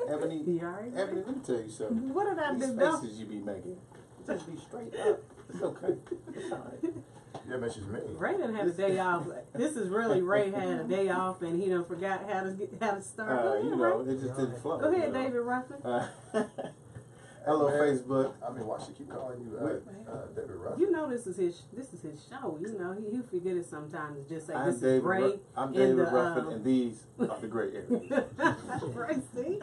Ebony, You all right? Ebony, let me tell you something. What did I These do, Bill? faces you be making, just be straight up. It's okay. It's all right. Yeah, but she's me. Ray done had a day off. This is really Ray had a day off and he done forgot how to start. Go ahead, You Ray. know, it just didn't flow. Go ahead, you know. David Ruffin. Hello, Man, Facebook. I mean, why she keep calling you David Ruff? You know this is his show. You know he'll forget it sometimes. Just say I'm this is David. Ray. I'm in David the, Ruffin, and these are the great areas. Ray, see?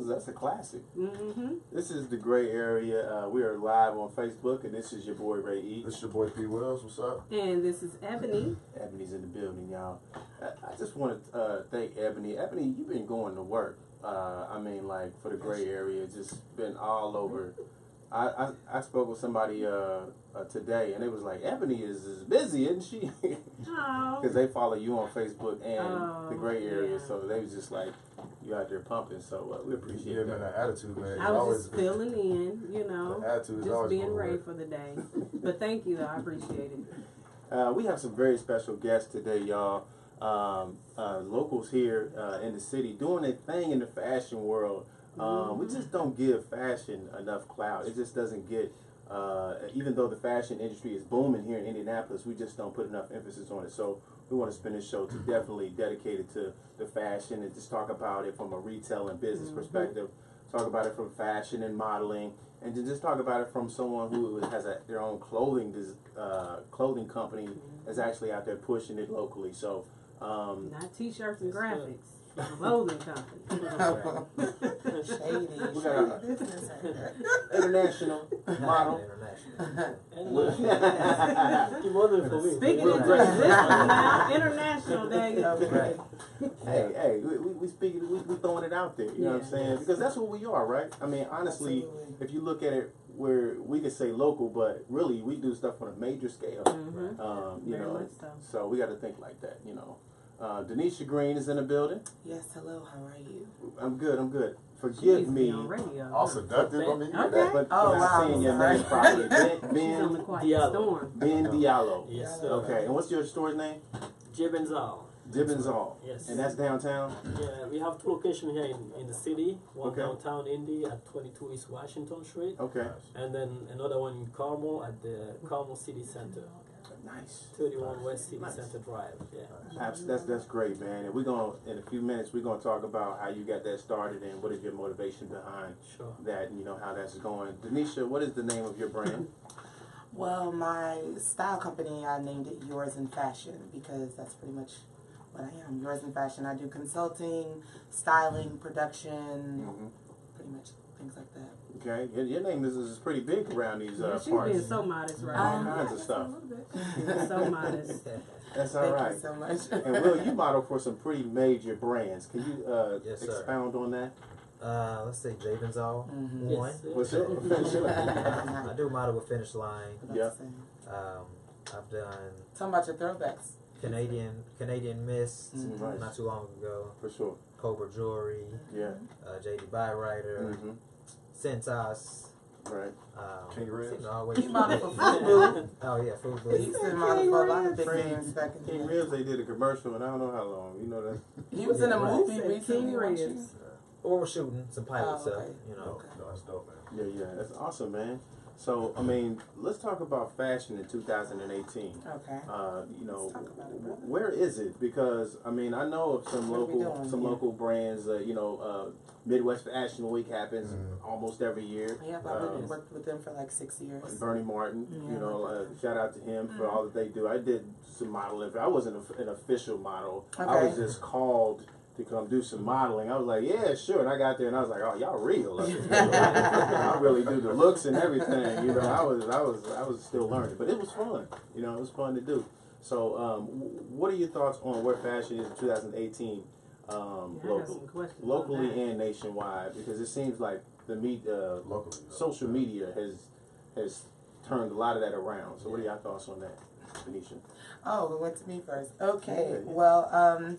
That's a classic. Mm-hmm. This is the gray area. We are live on Facebook, and this is your boy Ray E. This is your boy P. Wells. What's up? And this is Ebony. Ebony's in the building, y'all. I just want to thank Ebony. Ebony, you've been going to work. I mean, like, for the gray area, just been all over. I spoke with somebody today, and it was like, Ebony is busy, isn't she? Because they follow you on Facebook and the gray area, so they was just like, you out there pumping, so we appreciate Yeah, that. man, that attitude, man. I was just filling in, you know, The attitude is just always being gonna Ray work. for the day. But thank you, though. I appreciate it. We have some very special guests today, y'all. Locals here in the city doing a thing in the fashion world. We just don't give fashion enough clout. It just doesn't get, even though the fashion industry is booming here in Indianapolis, we just don't put enough emphasis on it. So we want to spend this show to definitely dedicate it to the fashion and just talk about it from a retail and business perspective. Talk about it from fashion and modeling, and to just talk about it from someone who has their own clothing company that's actually out there pushing it locally. So. Not T-shirts and graphics. Clothing company. Shady. We got our international model. Speaking of transition now, international day. Okay. Hey, we throwing it out there. You know what I'm saying? Because that's what we are, right? I mean, honestly, Absolutely. if you look at it, where we could say local, but really we do stuff on a major scale. You Very know, much so. we got to think like that. You know, Denisha Green is in the building. Yes, hello, how are you? I'm good. She Forgive needs to me. be on radio. All seductive. I mean, you Okay. that. But Oh, I'm wow. saying your name properly. She's on the quiet Diallo. storm. Ben Diallo. Yes, sir. Okay, and what's your store's name? Jebenzal. Dibbenzall. Yes. And that's downtown? Yeah, we have two locations here in the city. One Okay. downtown Indy at 22 East Washington Street, Okay. and then another one in Carmel at the Carmel City Center, Nice. 31 West City Center Drive. Yeah. That's great, man. And we're gonna in a few minutes we're gonna talk about how you got that started and what is your motivation behind Sure. that, and you know how that's going. Denisha, what is the name of your brand? Well, my style company, I named it Yours in Fashion because that's pretty much what I am. Yours in Fashion. I do consulting, styling, production, pretty much things like that. Okay, your name is pretty big around these Yeah, she's parts. being so modest right All now. kinds of stuff. She's being so modest. That's all Thank right. you so much. And Will, you model for some pretty major brands. Can you Yes, sir. expound on that? Let's say Jabenzall, Mhm. one. Yes, What's it? I do model with Finish Line. Yeah. I've done Talking about your throwbacks. Canadian Mist Nice. not too long ago. For sure. Cobra Jewelry, Yeah. JD Byrider, Mm-hmm. Centos. Right. King Ribs. He modeled for Fubu. Oh yeah, Food He Booth. used to model for a lot of big King- names back in the King day. Ribs, they did a commercial, and I don't know how long. You know that. He was in a Right. movie Said recently. King wasn't Ribs. you? Or we're shooting some pilot Oh, stuff, okay. you know. Okay. No, that's dope, man. Yeah, that's awesome, man. So, I mean, let's talk about fashion in 2018. Okay. You know, Let's talk about it, brother. where is it? Because I mean, I know of some What are we local doing here? local brands. You know, Midwest Fashion Week happens almost every year. Yeah, I've worked with them for like 6 years. Bernie Martin, Yeah. you know, shout out to him for all that they do. I did some modeling. I wasn't an official model. I Okay. was just called to come do some modeling. I was like, yeah, sure. And I got there and I was like, oh, y'all real. I really do the looks and everything. You know, I was still learning, but it was fun. You know, it was fun to do. So, what are your thoughts on where fashion is in 2018, I got some questions. locally on that. and nationwide? Because it seems like the Locally. social media has turned a lot of that around. So, what are your thoughts on that, Denisha? Oh, it went to me first. Okay. Yeah. Well,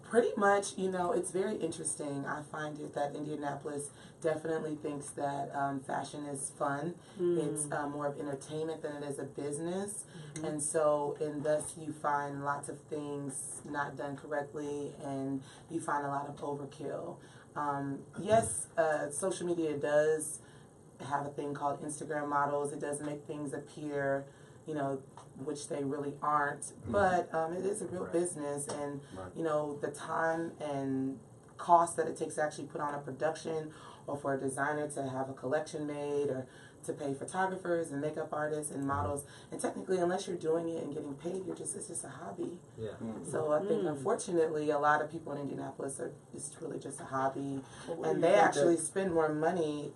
Pretty much, it's very interesting. I find it that Indianapolis definitely thinks that fashion is fun. It's more of entertainment than it is a business. And so, and thus you find lots of things not done correctly, and you find a lot of overkill. Yes, social media does have a thing called Instagram models. It does make things appear, which they really aren't. But it is a real business, and the time and cost that it takes to actually put on a production, or for a designer to have a collection made, or to pay photographers and makeup artists and models. And technically, unless you're doing it and getting paid, it's just a hobby. Yeah. So I think, unfortunately, a lot of people in Indianapolis it's really just a hobby, and they actually spend more money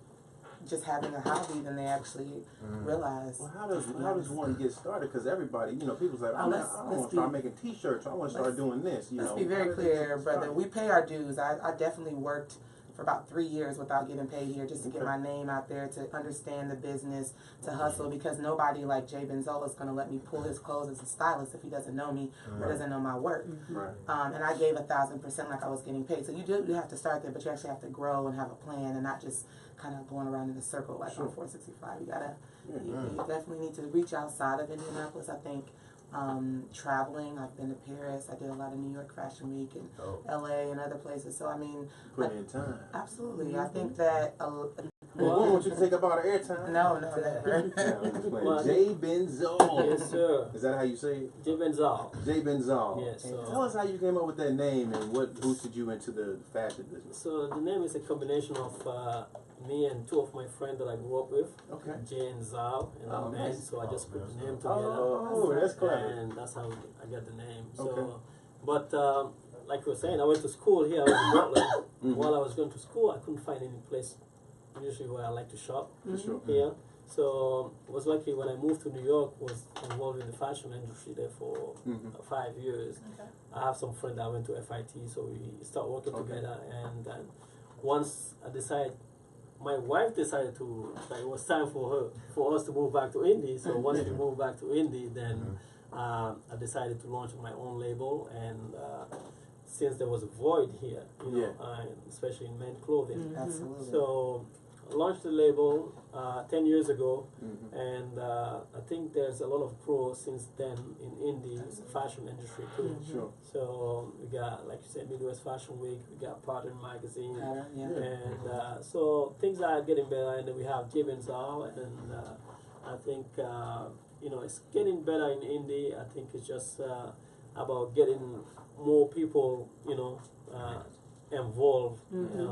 just having a hobby than they actually realize. Well, how does one get started? Because everybody, people's like, I want to start making T-shirts. I want to start doing this. Let's be very clear, brother. We pay our dues. I definitely worked for about 3 years without getting paid here, just to get my name out there, to understand the business, to hustle, because nobody like Jay Benzola is going to let me pull his clothes as a stylist if he doesn't know me or doesn't know my work. Right. And I gave 1,000% like I was getting paid. So you have to start there, but you actually have to grow and have a plan, and not just kind of going around in a circle like on 465. You definitely need to reach outside of Indianapolis. I think traveling, I've been to Paris, I did a lot of New York Fashion Week, and LA and other places. So I mean, put in time. Absolutely. I think that we want you to take up all the airtime. No, never. Well, Jay Benzol. Yes, sir. Is that how you say it? Jay Benzol. Jay Benzol. Yes. And tell us how you came up with that name and what boosted you into the fashion business. So the name is a combination of me and two of my friends that I grew up with, Okay. Jay and Zal, and Oh, our nice. men. So I just put the name together. Oh, that's clever. And that's how I got the name. So, Okay. but like you were saying, I went to school here. I was in Portland. While I was going to school, I couldn't find any place usually where I like to shop For sure. here. So I was lucky when I moved to New York. Was involved in the fashion industry there for 5 years. I have some friends that went to FIT, so we start working together. And then once I decided. My wife decided that it was time for us to move back to Indy. So once we moved back to Indy, then I decided to launch my own label. And since there was a void here, especially in men's clothing, Absolutely. so I launched the label 10 years ago, and I think there's a lot of growth since then in Indy's fashion industry too. Sure. So we got, like you said, Midwest Fashion Week, we got Pattern Magazine, and so things are getting better. And then we have Jay Benzol, and I think it's getting better in Indy. I think it's just about getting more people, involved. Maybe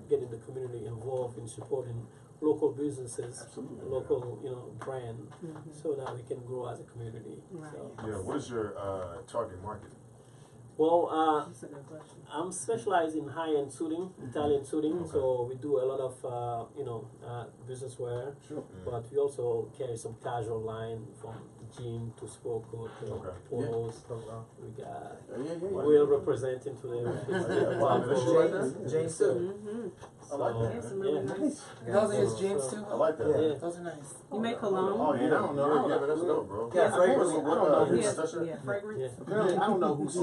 getting the community involved in supporting local businesses, Absolutely. local brand, so that we can grow as a community. Right. So, Yeah, what is your target market? well, That's a good question. I'm specialized in high-end suiting, Italian suiting. So we do a lot of business wear, Sure. but we also carry some casual line from jean to sport coat to polos. We got Will representing today. James too. I like that. Some really nice. Those are his jeans too? I like that. Yeah. Those are nice. You make cologne? Oh, yeah, Man, I don't know. Yeah, that's dope, bro. Yeah, fragrance. I don't know who's Yeah, fragrance. Yeah. Apparently, I don't know who's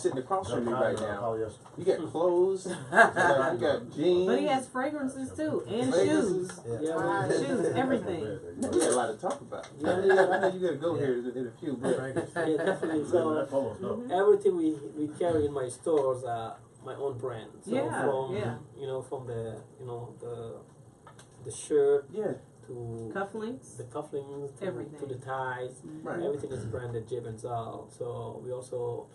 sitting across from me right now. You got clothes, you got jeans. But he has fragrances too, and fragrances. shoes. Yeah, Shoes, everything. We got a lot to talk about. I know you gotta go here in a few, but yeah, definitely. So That polo's dope. everything we carry in my stores are my own brand. So from the shirt yeah, to Cufflinks. the cufflinks to Everything. the ties. right. Everything is branded Jay Benzol. So we also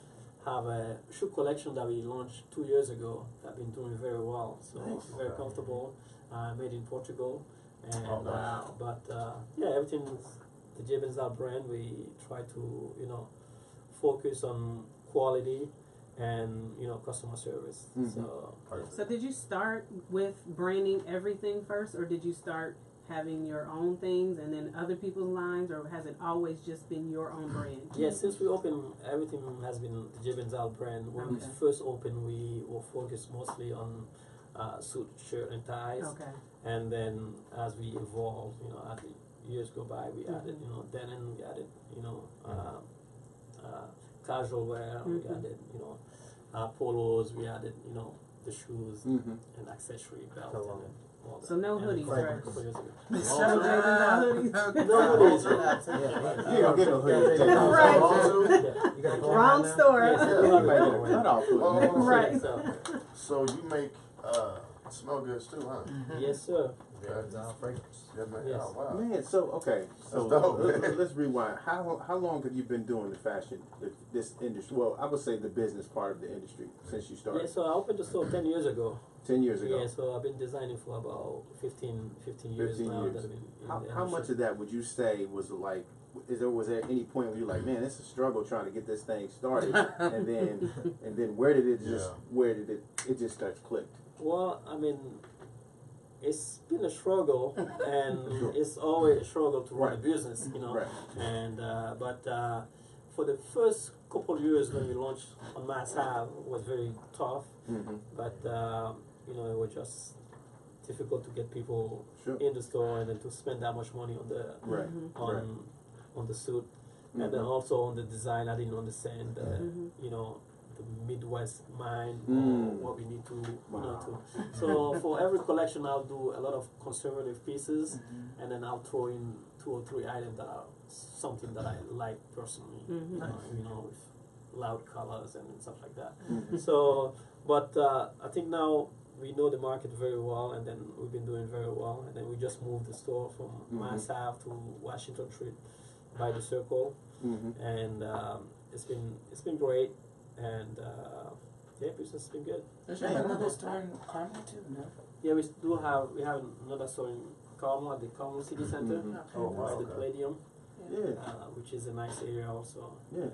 have a shoe collection that we launched 2 years ago that been doing very well. So Nice. very comfortable, made in Portugal. And Oh, nice. everything's the Jay Benzol brand. We try to focus on quality and customer service. So So did you start with branding everything first, or did you start having your own things and then other people's lines, or has it always just been your own brand? yeah, since we opened, everything has been the Jay Benzol brand. When we Okay. first opened, we were focused mostly on suit, shirt, and ties. Okay. And then as we evolved, as the years go by, we added, denim, we added, casual wear. We added, polos. We added, the shoes Mm-hmm. and accessory belt Cologne. and all that. So no And hoodies, from right? a couple years ago. Show Jaden no hoodies. No hoodies. You ain't gonna get no hoodie. Right. Yeah. You got a Wrong now? store. Yes, You might get a cutoff hoodie. Oh, Right. So you make smell goods too, huh? Yes, sir. It's all fragrance. Yeah, man. Yes. Oh, wow. Man, so okay, so That's dope, let's rewind. How long have you been doing the fashion, this industry? Well, I would say the business part of the industry since you started Yeah, so I opened the store 10 years ago. 10 years ago. Yeah, so I've been designing for about 15 years 15 now. years. That I've been in the How much industry. of that would you say was like? Was there any point where you're like, man, it's a struggle trying to get this thing started, and then where did it just it just starts clicked? Well, I mean, it's been a struggle, and it's always a struggle to run a Right. business, Right. And but for the first couple of years when we launched on Mass Ave, it was very tough. Mm-hmm. But it was just difficult to get people Sure. in the store and then to spend that much money on the Right. on the suit, and then Mhm. also on the design. I didn't understand the Midwest mind or Mm. what we need to Wow. to. So for every collection, I'll do a lot of conservative pieces, and then I'll throw in 2 or 3 items that are something that I like personally. With loud colors and stuff like that. Mhm. So, but I think now we know the market very well, and then we've been doing very well, and then we just moved the store from Mass Ave to Washington Street by the Circle, Mm-hmm. and it's been great, and business has been good. There's another store in Carmel too, no? Yeah, we have another store in Carmel at the Carmel City Center Mhm. Oh, by wow. the Okay. Palladium, Yeah. which is a nice area also. Yeah. And,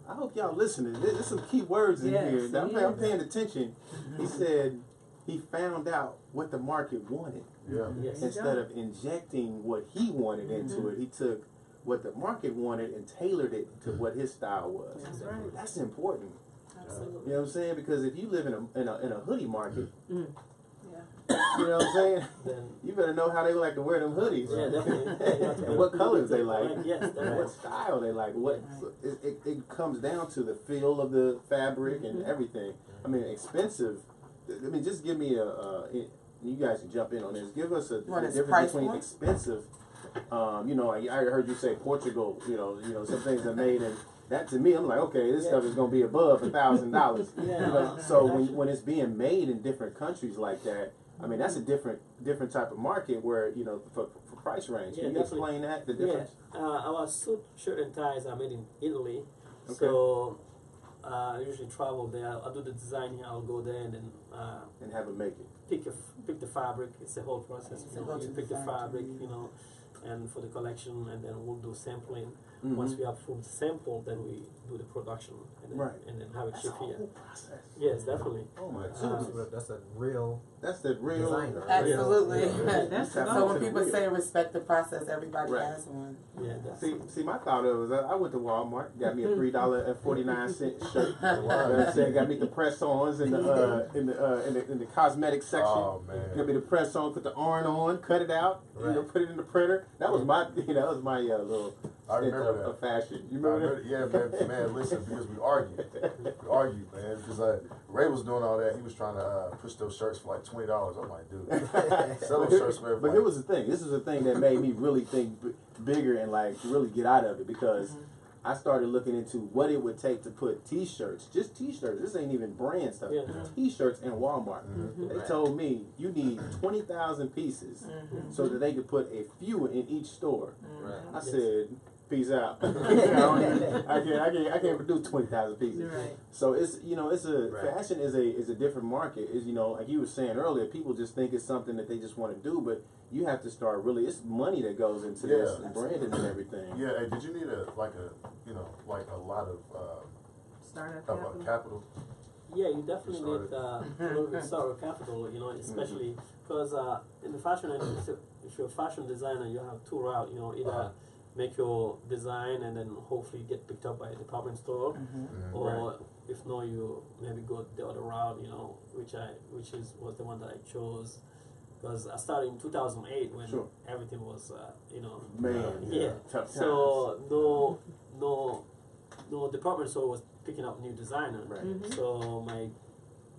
I hope y'all listening. There's some key words in Yes, here. I'm yes. paying attention. He said he found out what the market wanted. Yeah. yes. Instead of injecting what he wanted into it, he took what the market wanted and tailored it to what his style was. That's right. That's important. Absolutely. You know what I'm saying? Because if you live in a hoodie market, Mm. you know what I'm saying? Then You better know how they like to wear them hoodies. yeah, definitely. And what colors they like. Yes, And definitely. what style they like. What it comes down to the feel of the fabric and everything. I mean, expensive. I mean, just give me you guys can jump in on this. Give us the What is difference price between point? expensive. I heard you say Portugal. Some things are made, and that to me, I'm like, okay, this stuff is gonna be above $1,000. Yeah. So when it's being made in different countries like that, I mean, that's a different type of market where for price range. Yeah, Can you definitely. explain that the Yeah, difference? our suit, shirt, and ties are made in Italy. Okay. So I usually travel there. I'll do the design here. I'll go there and then And have it make it. pick the fabric. It's a whole process. So You go to pick the the fabric, factory. and for the collection, and then we'll do sampling. Mhm. Once we have full sample, then we do the production, and then, Right. and then have it That's a shipped here. whole process. Yes, definitely. Oh my That's goodness. that's a real That's the real designer. Absolutely. That's Tap the So into when the people real. say respect the process, everybody Right. has one. Yeah, that's See, my thought of it was I went to Walmart, got me a $3.49 shirt. You know Wow. what I'm saying? Got me the press-ons in the cosmetic section. Oh, Got man. me the press-on, put the iron on, cut it out, Right. put it in the printer. That was my little I stint remember that. of fashion. You I remember remember, yeah, man, listen, because we argued, man, because Ray was doing all that, he was trying to push those shirts for like $20. I'm like, dude, sell those shirts for But here was the thing. This is the thing that made me really think bigger and like really get out of it because I started looking into what it would take to put T-shirts, just T-shirts. This ain't even brand stuff. Yeah. T-shirts in Walmart. They Right. told me you need 20,000 pieces so that they could put a few in each store. Right. I Yes. said, peace out. I can't produce 20,000 pieces. Right. So it's a Right. fashion is a different market. Is like you were saying earlier, people just think it's something that they just want to do, but you have to start really. It's money that goes into this Yeah. and branding and everything. Yeah, hey, did you need a lot Startup of capital. capital? Yeah, you definitely Started. need a little bit of capital, especially because in the fashion industry, if you're a fashion designer, you have two routes, either make your design and then hopefully get picked up by a department store, or if not, you maybe go the other route, which was the one that I chose. Because I started in 2008 when Sure. everything was, Man, yeah. tough times. So no department store was picking up new designer. Right. Mhm. So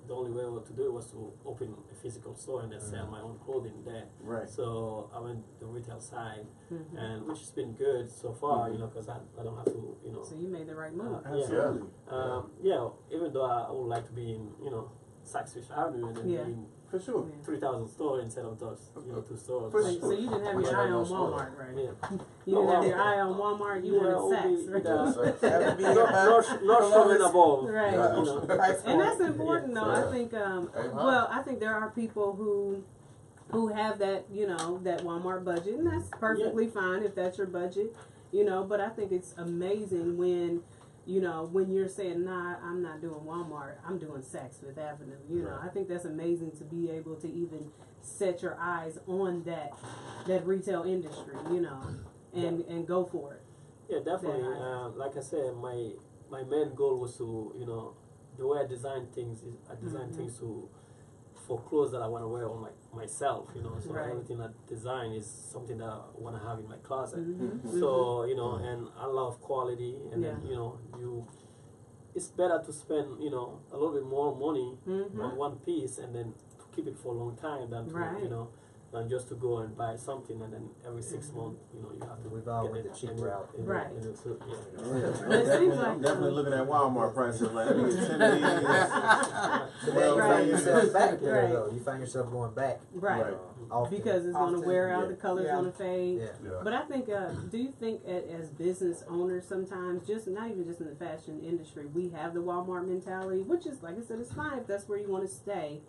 the only way to do it was to open a physical store and then sell my own clothing there. Right. So I went the retail side, Mhm. and which has been good so far, Mhm. you know, because I don't have to, you know. So you made the right move. Absolutely. Yeah, even though I would like to be in, you know, Saks Fifth Avenue and then Yeah. be in For sure. Yeah. 3,000 stores instead of those, you know, 2 stores. For So, so you didn't have your eye on Walmart, right? Yeah. You didn't have your eye on Walmart. You wanted Saks, right? That would be Not showing above. Right. Yeah. You know. price And that's point. important, though. I think, well, I think there are people who have that, you know, that Walmart budget, and that's perfectly fine if that's your budget, you know. But I think it's amazing when, you know, when you're saying, nah, I'm not doing Walmart, I'm doing Saks Fifth Avenue. You know, Right. I think that's amazing to be able to even set your eyes on that retail industry, you know, and go for it. Yeah, definitely. Yeah. Like I said, my main goal was to, you know, the way I design things is I design Mhm. things for clothes that I want to wear on myself, you know. So Right. everything I design is something that I want to have in my closet. Mhm. So, you know, and I love quality, and then, Yeah. you know, it's better to spend, you know, a little bit more money Mhm. on one piece and then to keep it for a long time than to, Right. you know, than just to go and buy something and then every 6 months, you know, you have to We've all get went it the cheap and route. Right. and it's, yeah. But it seems like, I'm definitely looking at Walmart prices like, let me get 10 of these. But then you Right. find yourself back there Right. though. You find yourself going back right. often. Because it's going to Often. wear out, Yeah. the color's Yeah. going to fade. Yeah. Yeah. But I think, do you think as business owners sometimes, just not even just in the fashion industry, we have the Walmart mentality, which is, like I said, it's fine if that's where you want to stay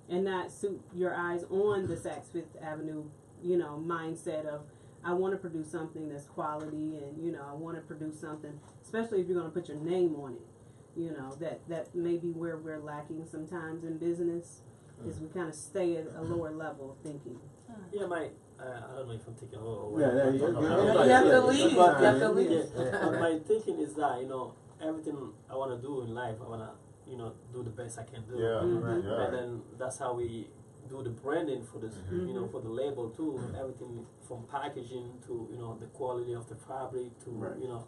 and not suit your eyes on the Saks Fifth Avenue, you know, mindset of, I want to produce something that's quality and, you know, I want to produce something, especially if you're going to put your name on it. You know, that may be where we're lacking sometimes in business, is we kind of stay at a lower level of thinking. Yeah, I don't know if I'm taking over. Yeah, yeah, you're You good. have to leave. You have to leave. Yeah. But my thinking is that, you know, everything I want to do in life, I want to, you know, do the best I can do. Yeah, Mhm. yeah. And then that's how we do the branding for this, Mhm. you know, for the label too. Everything from packaging to, you know, the quality of the fabric to, Right. you know,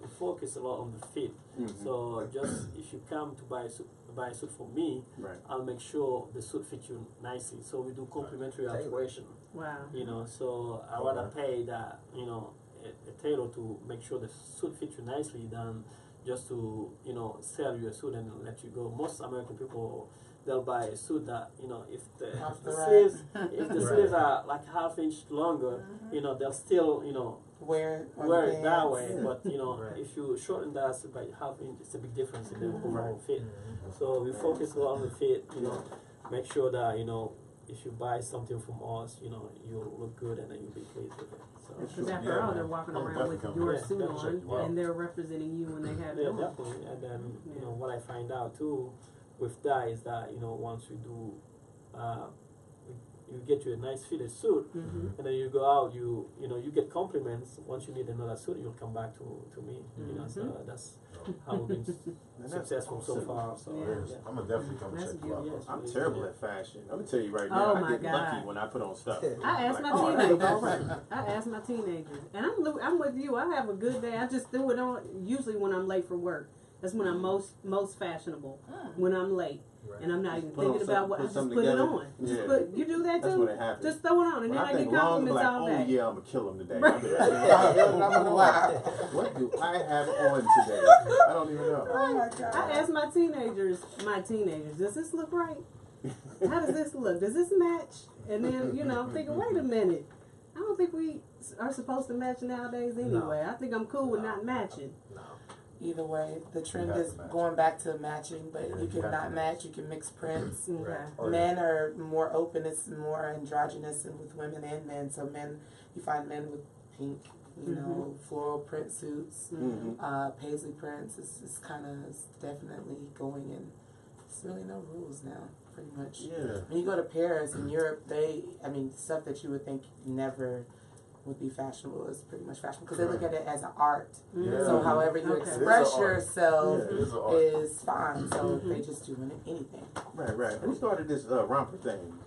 we focus a lot on the fit. Mhm. So just if you come to buy a suit from me, Right. I'll make sure the suit fits you nicely. So we do complimentary Tailor. alteration. Wow. You know, so I rather pay that, you know, a tailor to make sure the suit fits you nicely than just to, you know, sell you a suit and let you go. Most American people, they'll buy a suit that, you know, if the Off the the sleeves rack. if the Right. sleeves are like half-inch longer, you know, they'll still, you know, Wear it that way. Yeah. But you know, Right. if you shorten that by half-inch, it's a big difference in the overall fit. Mhm. So we focus a lot on the fit, you know, make sure that, you know, if you buy something from us, you know, you'll look good and then you'll be pleased with it. So Because Sure. after Yeah, all, man. they're walking I'm around with definitely your coming. suit Yeah, on, check you out. and they're representing you when they have yeah, it on. definitely. And then, you know, Yeah. what I find out too with that is that, you know, once we do, you get you a nice fitted suit, Mm-hmm. and then you go out, you know, you get compliments. Once you need another suit, you'll come back to me. You know, so that's how we've been And that's successful so awesome. far. So Yeah. yeah. I'm gonna definitely come That's check you out. beautiful. bro. I'm terrible at fashion. I'm gonna tell you right now. Oh I my get God. lucky when I put on stuff. I asked my Like, oh, I look all right. teenagers. I asked my teenagers, and I'm with you. I have a good day. I just threw it on. Usually when I'm late for work, that's when I'm most fashionable. When I'm late, Right. and I'm not even Put on thinking about what. I put just something put it together. on. Just Yeah. put. You do that That's too. when it happens. Just throw it on, and When then I I get think long, I'm compliments like, all oh day. yeah, I'm gonna kill him today. Right. I'll be like, Wow. what do I have on today? I don't even know. Oh my God. I asked my teenagers, does this look right? How does this look? Does this match? And then, you know, I'm thinking, wait a minute. I don't think we are supposed to match nowadays anyway. I think I'm cool with not matching. No. Either way, the trend have is to match. going back to matching, but Yeah, you you can have not to match. You can mix prints. Okay. Right. Or Men are more open. It's more androgynous and with women and men. So men, you find men with pink, you know, floral print suits, Mm-hmm. paisley prints. It's kind of definitely going in. There's really no rules now, pretty much. Yeah. When you go to Paris and Europe, stuff that you would think never would be fashionable is pretty much fashionable because they look at it as an art. Yeah. So however you Okay. express It is an art. yourself Yeah, it is an art. is fine. So they just doing anything. Right. Who started this romper thing?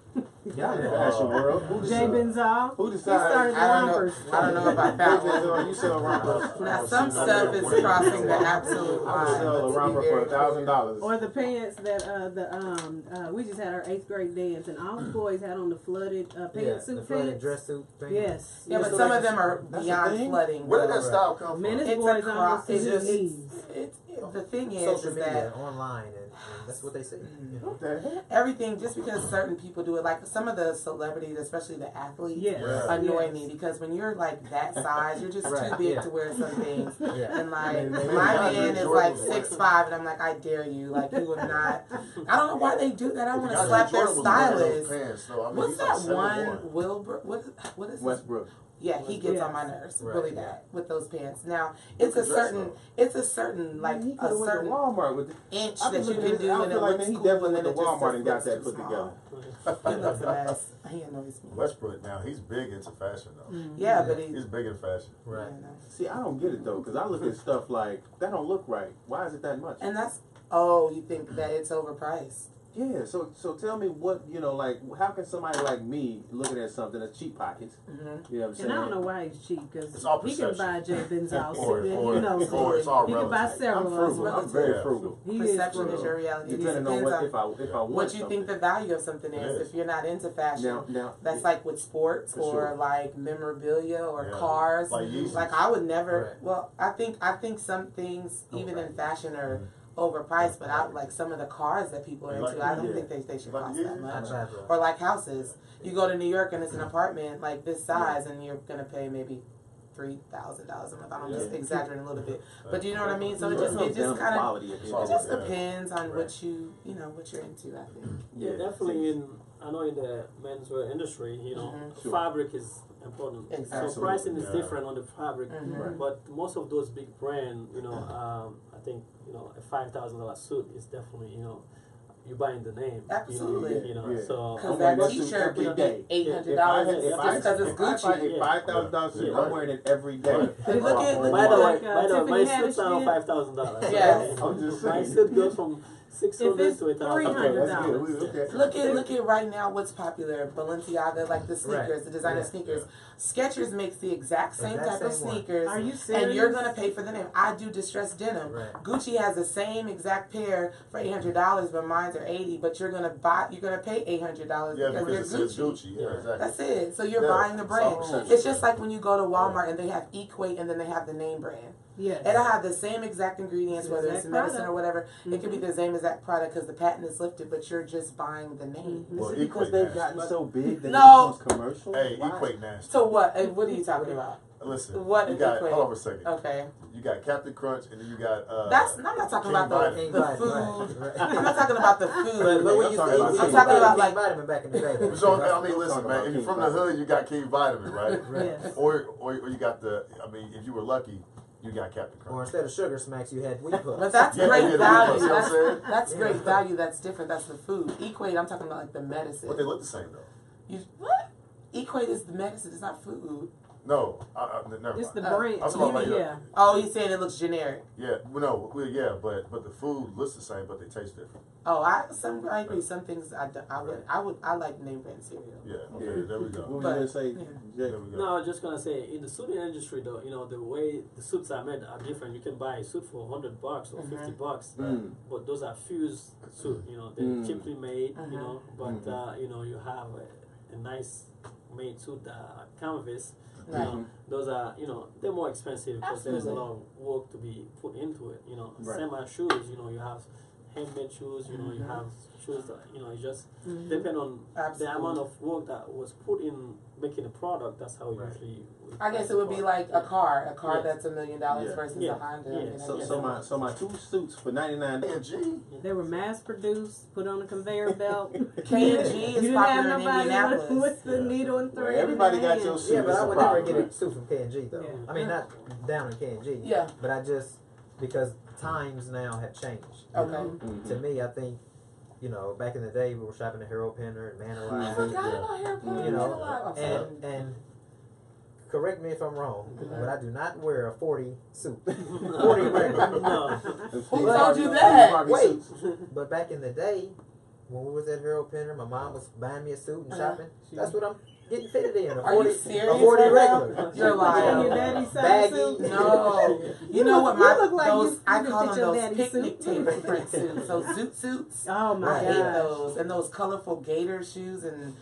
Yeah, In the fashion world. Who Jay decided? Benzal. Who He decided? started the I don't know. rompers. I don't know about that one. You sell rompers. Now some stuff is crossing the absolute I would line. sell a Let's be romper very for $1,000. Or the pants that we just had our 8th grade dance and all the boys had on the flooded Yeah, pantsuit the flooded pants. dress suit thing. Yes. Yeah, but So some that's- of them are that's the beyond thing? flooding. Where did though. that style come from? Men It's and a boys cross. almost It's to just the knees. the thing is Social is media, that online, and that's what they say. You know? What the heck? everything just because certain people do it, like some of the celebrities, especially the athletes, Yes. Yeah. annoy Yes. me because when you're like that size, you're just Right, too big yeah. to wear some things. Yeah. And like Man, my man, man is Jordan like was 6'5", and I'm like, I dare you, like you would not. I don't know why they do that. I want to DeAndre slap their Jordan was wearing those stylist. pants, though. I mean, What's he's like that 7'1". one Wilbur? What is his Westbrook. Yeah, he gets Yes. on my nerves Right, really yeah. bad with those pants. Now What's it's the a dress, certain, though? it's a certain like He a could have went to certain Walmart with inch I that you look can at his do, and outfit it like, looks man, he cool, definitely and went then to it just Walmart and got looks that too put small. together. He looks a mess. He annoys me. Westbrook now, he's big into fashion though. Yeah, but He's big into fashion. Right. you know. See, I don't get it though, because I look at stuff like that don't look right. Why is it that much? And that's you think that it's overpriced? Yeah, so tell me what, like, how can somebody like me looking at something that's cheap pockets, Mm-hmm. you know what I'm saying? And I don't know why he's cheap because It's all he can perception. buy Jay Benzal Or- suit and or- he knows or it. it's all He can buy relative. I'm several of frugal. them. I'm very Yeah. frugal. He is Perception frugal. is your reality. It just Depending on depends what, on if I want what you something. think the value of something is. Yeah. If you're not into fashion, Now, that's like with sports For or sure. like memorabilia or Yeah. cars. Like Yeezys. Like I would never. Right. Well, I think some things even in fashion are overpriced, but I like some of the cars that people are You like into. I don't yeah. think they should Like cost the that Yeezys? much. I tried to. Or like houses. You go to New York and it's an apartment like this size, and you're gonna pay maybe $3,000 a month. I'm just Yeah. exaggerating a little bit, but you know what I mean. So it comes just down to kind of quality at the end it of just the day. depends on Right. what what you're into. I think. Yeah, definitely. I know in the menswear industry, Mhm. Sure. fabric is important. Exactly. So pricing is Yeah. different on the fabric, Mhm. but most of those big brands, I think a $5,000 suit is definitely you buying the name. Absolutely. Yeah. So Because I'm that wearing that T-shirt suit could every be day. $800 If just I- because it's if I buy Gucci. a $5,000 suit, Yeah. I'm wearing it every day. Right. And look at- look by at the way, like, by the way, Tiffany my suits are Haddish $5,000. Yes. I'm just My saying. suit goes from If 600 it's to 1,000. Okay, that's $300. good. Okay. Look at right now what's popular. Balenciaga, like the sneakers, Right. the designer Yeah. sneakers. Skechers makes the exact same Exact type of same one. sneakers. Are you serious? And you're gonna pay for the name. I do distressed denim. Right. Gucci has the same exact pair for $800, but mine's are $80. But you're gonna pay $800 Yeah, because because they're it says Gucci. Gucci. Yeah, exactly. That's it. So you're Yeah, buying the it's all brand. perception. It's just like when you go to Walmart and they have Equate and then they have the name brand. Yes. It'll have the same exact ingredients, whether it's Exact medicine product. or whatever. It could be the same exact product because the patent is lifted, but you're just buying the name. Well, Is it because Equate they've nasty. gotten so big that No. it becomes commercial? Hey, Why? Equate nasty. So what? What are you talking about? Listen, What you is got, Equate? hold on for a second. Okay, You got Captain Crunch and then you got, I'm not talking King about Vitamin. the food. I'm not talking about the But food. when you I'm say talking about you King talking about, King like- vitamin back in the day. But so, I mean, I'm listen, talking man. about If you're King from the hood, you got King Vitamin, right? Yes. or you got if you were lucky, you got Captain Or Crunch. instead of sugar smacks, you had wheat puffs. But that's Yeah, great yeah, value. you know what I'm saying? That's Yeah. great value. That's different. That's the food. Equate, I'm talking about like the medicine. But they look the same though. What? Equate is the medicine. It's not food. No, never It's the mind. brand. I'm talking about, Yeah. Oh, he's saying it looks generic. Yeah, yeah, but the food looks the same, but they taste different. Oh, I agree. Some things I like name brand cereal. Yeah, okay, there we What go. were you But- gonna say, yeah. Jay? There we go. No, I was just gonna say in the suit industry though, the way the suits are made are different. You can buy a suit for $100 or $50, Mm. but those are fused suit. They're Mm. cheaply made. Mhm. But you have a nice made suit canvas. Right. Those are they're more expensive because there's a Absolutely. lot of work to be put into it. Right. Same as shoes. You have handmade shoes. You Mhm. have shoes that it just Mhm. depend on Absolutely. the amount of work that was put in making a product. That's how Right. usually. we I guess price it would be the like a product. car Yeah. that's $1 million Yeah. versus Yeah. a Honda. Yeah. I mean, I So, guess so it- my two suits for $99. K&G? They were mass produced, put on a conveyor belt. K&G You is didn't have popular in nobody Indianapolis. with the Yeah. needle and Well, thread. in everybody their got your hand. suit. Yeah, but It's I a would never problem, get a right? suit from K&G though. Yeah. I mean, not down in K&G. Yeah. But I just, because times now have changed. you Okay. know. Mhm. To me, I think, back in the day we were shopping at Hero Penner and I Manalize. forgot about Hair Pony. You know, I'm sorry. and correct me if I'm wrong, but I do not wear a 40 suit. 40 regular. No. Who told you that? Wait, but back in the day, when we was at Harold Pinner, my mom was buying me a suit and shopping. That's what I'm getting fitted in. A Are 40, you serious? a 40 right now? regular. You're And lying. your daddy's son Baggy. suit? No, you know what you my look like those you I can call fit them your those daddy's picnic suit. table print suits, those zoot suits. Oh my I hate gosh. those and those colorful gator shoes and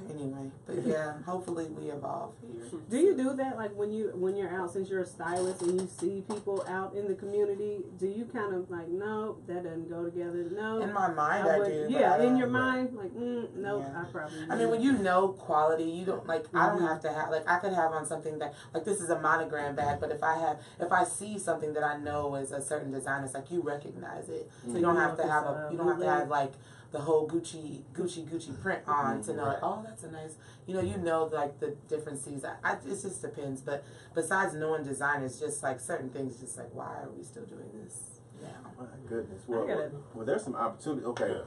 anyway. But yeah, hopefully we evolve here. Do you do that like when you're out, since you're a stylist and you see people out in the community? Do you kind of like, no, that doesn't go together? No, In my mind, I would- do. but Yeah, I in don't- your mind, like, no, Yeah. I probably. I mean, when you know quality, you don't like. I don't Mhm. have to have like. I could have on something that like this is a monogram bag, but if I see something that I know is a certain design, it's like you recognize it. So you don't have to have a. You don't have to have like the whole Gucci print on to know. Like, oh, that's a nice. You know like the differences. It just depends. But besides knowing design, it's just like certain things. Just like why are we still doing this now? My goodness. I Well, got it. well, there's some opportunity. Okay,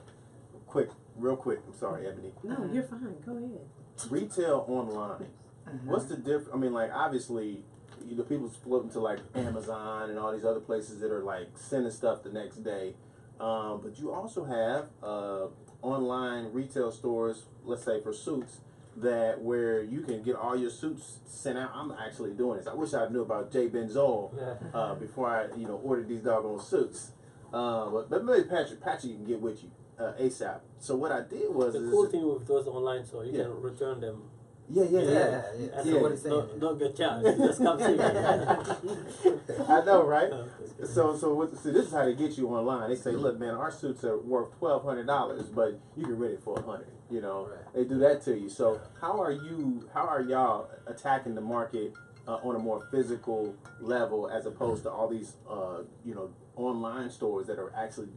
real quick. I'm sorry, Ebony. No, you're fine. Go ahead. Retail online. Mhm. What's the difference? I mean, like obviously, people's floating to like Amazon and all these other places that are like sending stuff the next day. But you also have online retail stores, let's say for suits, where you can get all your suits sent out. I'm actually doing this. I wish I knew about Jay Benzol Yeah. before I ordered these doggone suits. But maybe Patrick you can get with you ASAP. So what I did was The cool thing with those online, so you Yeah. can return them. yeah. And So what he's saying don't, is- don't get charged. Just come see me. I know, right? No, just kidding. So this is how they get you online. They say, look, man, our suits are worth $1,200, but you can rent it for $100. Right. They do that to you. So how are y'all attacking the market on a more physical level as opposed to all these online stores that are actually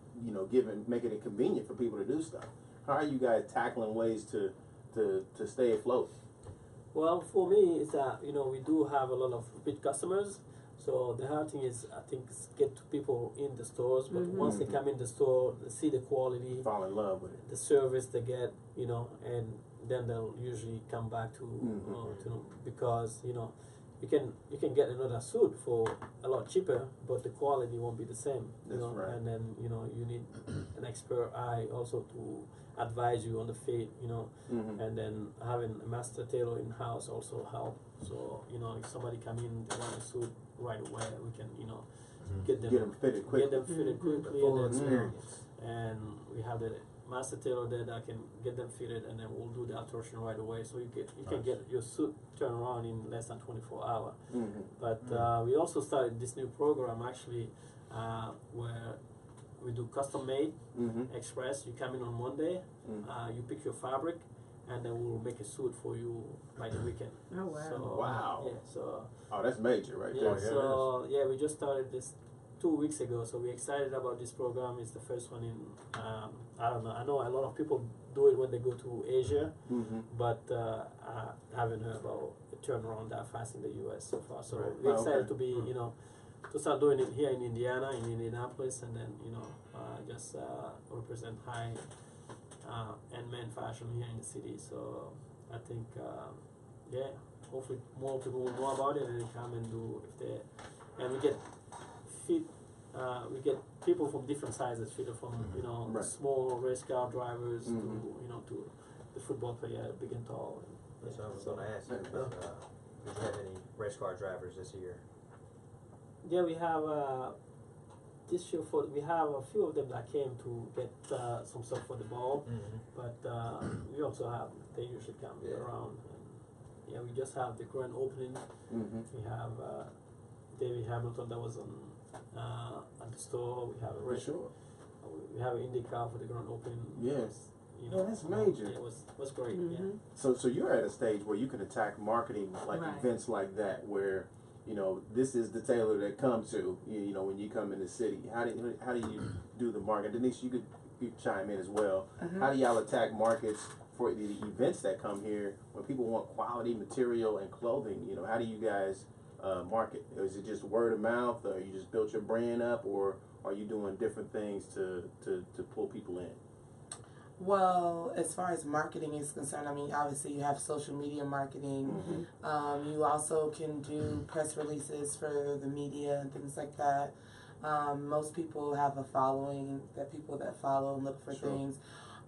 making it convenient for people to do stuff? How are you guys tackling ways to stay afloat? Well, for me, it's that we do have a lot of repeat customers. So the hard thing is, I think, is get to people in the stores. But Mhm. once they come in the store, they see the quality, Fall in love with it. the service they get, and then they'll usually come back to because you can get another suit for a lot cheaper, but the quality won't be the same. That's right. And then you need an expert eye also to advise you on the fit. Mm-hmm. And then having a master tailor in house also help. So if somebody come in, they want a suit right away, we can get them Get them fitted quick. get them fitted Mhm. quickly, Full and then experience. and we have the master tailor there that can get them fitted, and then we'll do the alteration right away. So you can get your suit turned around in less than 24 hours. Mm-hmm. But we also started this new program actually, where we do custom made Mm-hmm. express. You come in on Monday, Mm-hmm. you pick your fabric, and then we'll make a suit for you by the weekend. Oh wow. So, Wow. Yeah. So Oh, that's major right yeah. there. So yeah, we just started this 2 weeks ago. So we're excited about this program. It's the first one in. I don't know. I know a lot of people do it when they go to Asia, Mm-hmm. but I haven't heard about a turnaround that fast in the U.S. so far. So Right. we're Oh, excited okay. to be, to start doing it here in Indiana, in Indianapolis, and then just represent high end men fashion here in the city. So I think yeah, hopefully more people will know about it and then come and do and we get fit. We get people from different sizes, fitted from Right. small race car drivers Mhm. to the football player, big and tall. And, That's what I was going to ask you. Did you have any race car drivers this year? yeah, we have this year we have a few of them that came to get some stuff for the ball, Mm-hmm. but we also have they usually come Yeah. around. And, yeah, we just have the grand opening. Mm-hmm. We have David Hamilton that was on at the store. We have a For race. sure. We have an IndyCar for the grand opening. Yes. You Yeah, that's major. Yeah, it was great. Yeah. Mhm. So you're at a stage where you can attack marketing like Right. events like that, where this is the tailor that come to when you come in the city. How do you do the market? Denise, you could chime in as well. Mhm. How do y'all attack markets for the events that come here when people want quality material and clothing? How do you guys market? Is it just word of mouth, or you just built your brand up, or are you doing different things to pull people in? Well, as far as marketing is concerned, I mean, obviously you have social media marketing. You also can do press releases for the media and things like that. Most people have a following, that people that follow and look for things.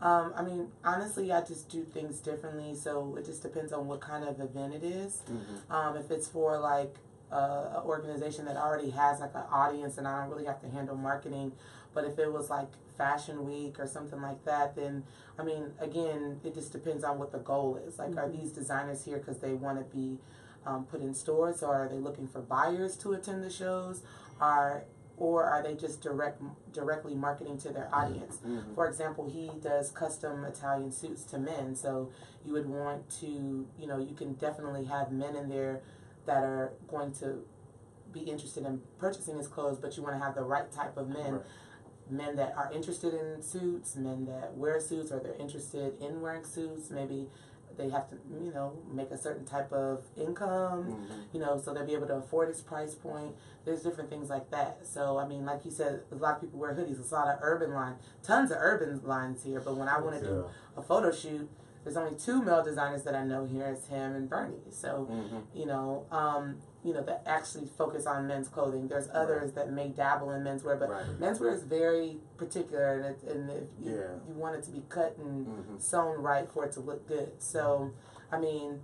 I mean, honestly, I just do things differently, so it just depends on what kind of event it is. If it's for like an organization that already has like an audience, and I don't really have to handle marketing. But if it was like Fashion Week or something like that, then I mean, again, it just depends on what the goal is. Like, are these designers here because they want to be put in stores, or are they looking for buyers to attend the shows, or are they just directly marketing to their audience? For example, he does custom Italian suits to men, so you would want to, you know, you can definitely have men in there that are going to be interested in purchasing his clothes, but you want to have the right type of men. Men that are interested in suits, men that wear suits, or they're interested in wearing suits. Maybe they have to, you know, make a certain type of income, you know, so they'll be able to afford his price point. There's different things like that. So, I mean, like you said, a lot of people wear hoodies. There's a lot of urban tons of urban lines here. But when I want to do a photo shoot, there's only 2 male designers that I know here. It's him and Bernie. So, you know, that actually focus on men's clothing. There's others that may dabble in menswear, but menswear is very particular, and if you want it to be cut and sewn right for it to look good. So, I mean,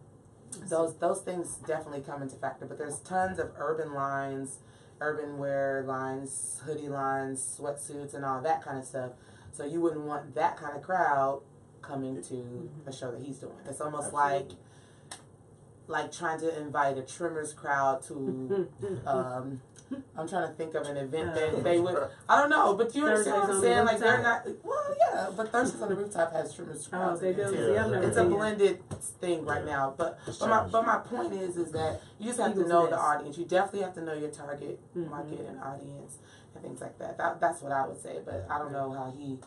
those things definitely come into factor. But there's tons of urban lines, urban wear lines, hoodie lines, sweatsuits, and all that kind of stuff. So you wouldn't want that kind of crowd coming to a show that he's doing. It's almost like trying to invite a trimmers crowd to I'm trying to think of an event that they would, I don't know, but you understand what I'm saying? Like, they're not, well, yeah, but Thursdays on the Rooftop has trimmers crowds. They do. It's a blended thing right now. But my point is that you just have to know the audience. You definitely have to know your target market and audience and things like that. That's what I would say. But I don't know how he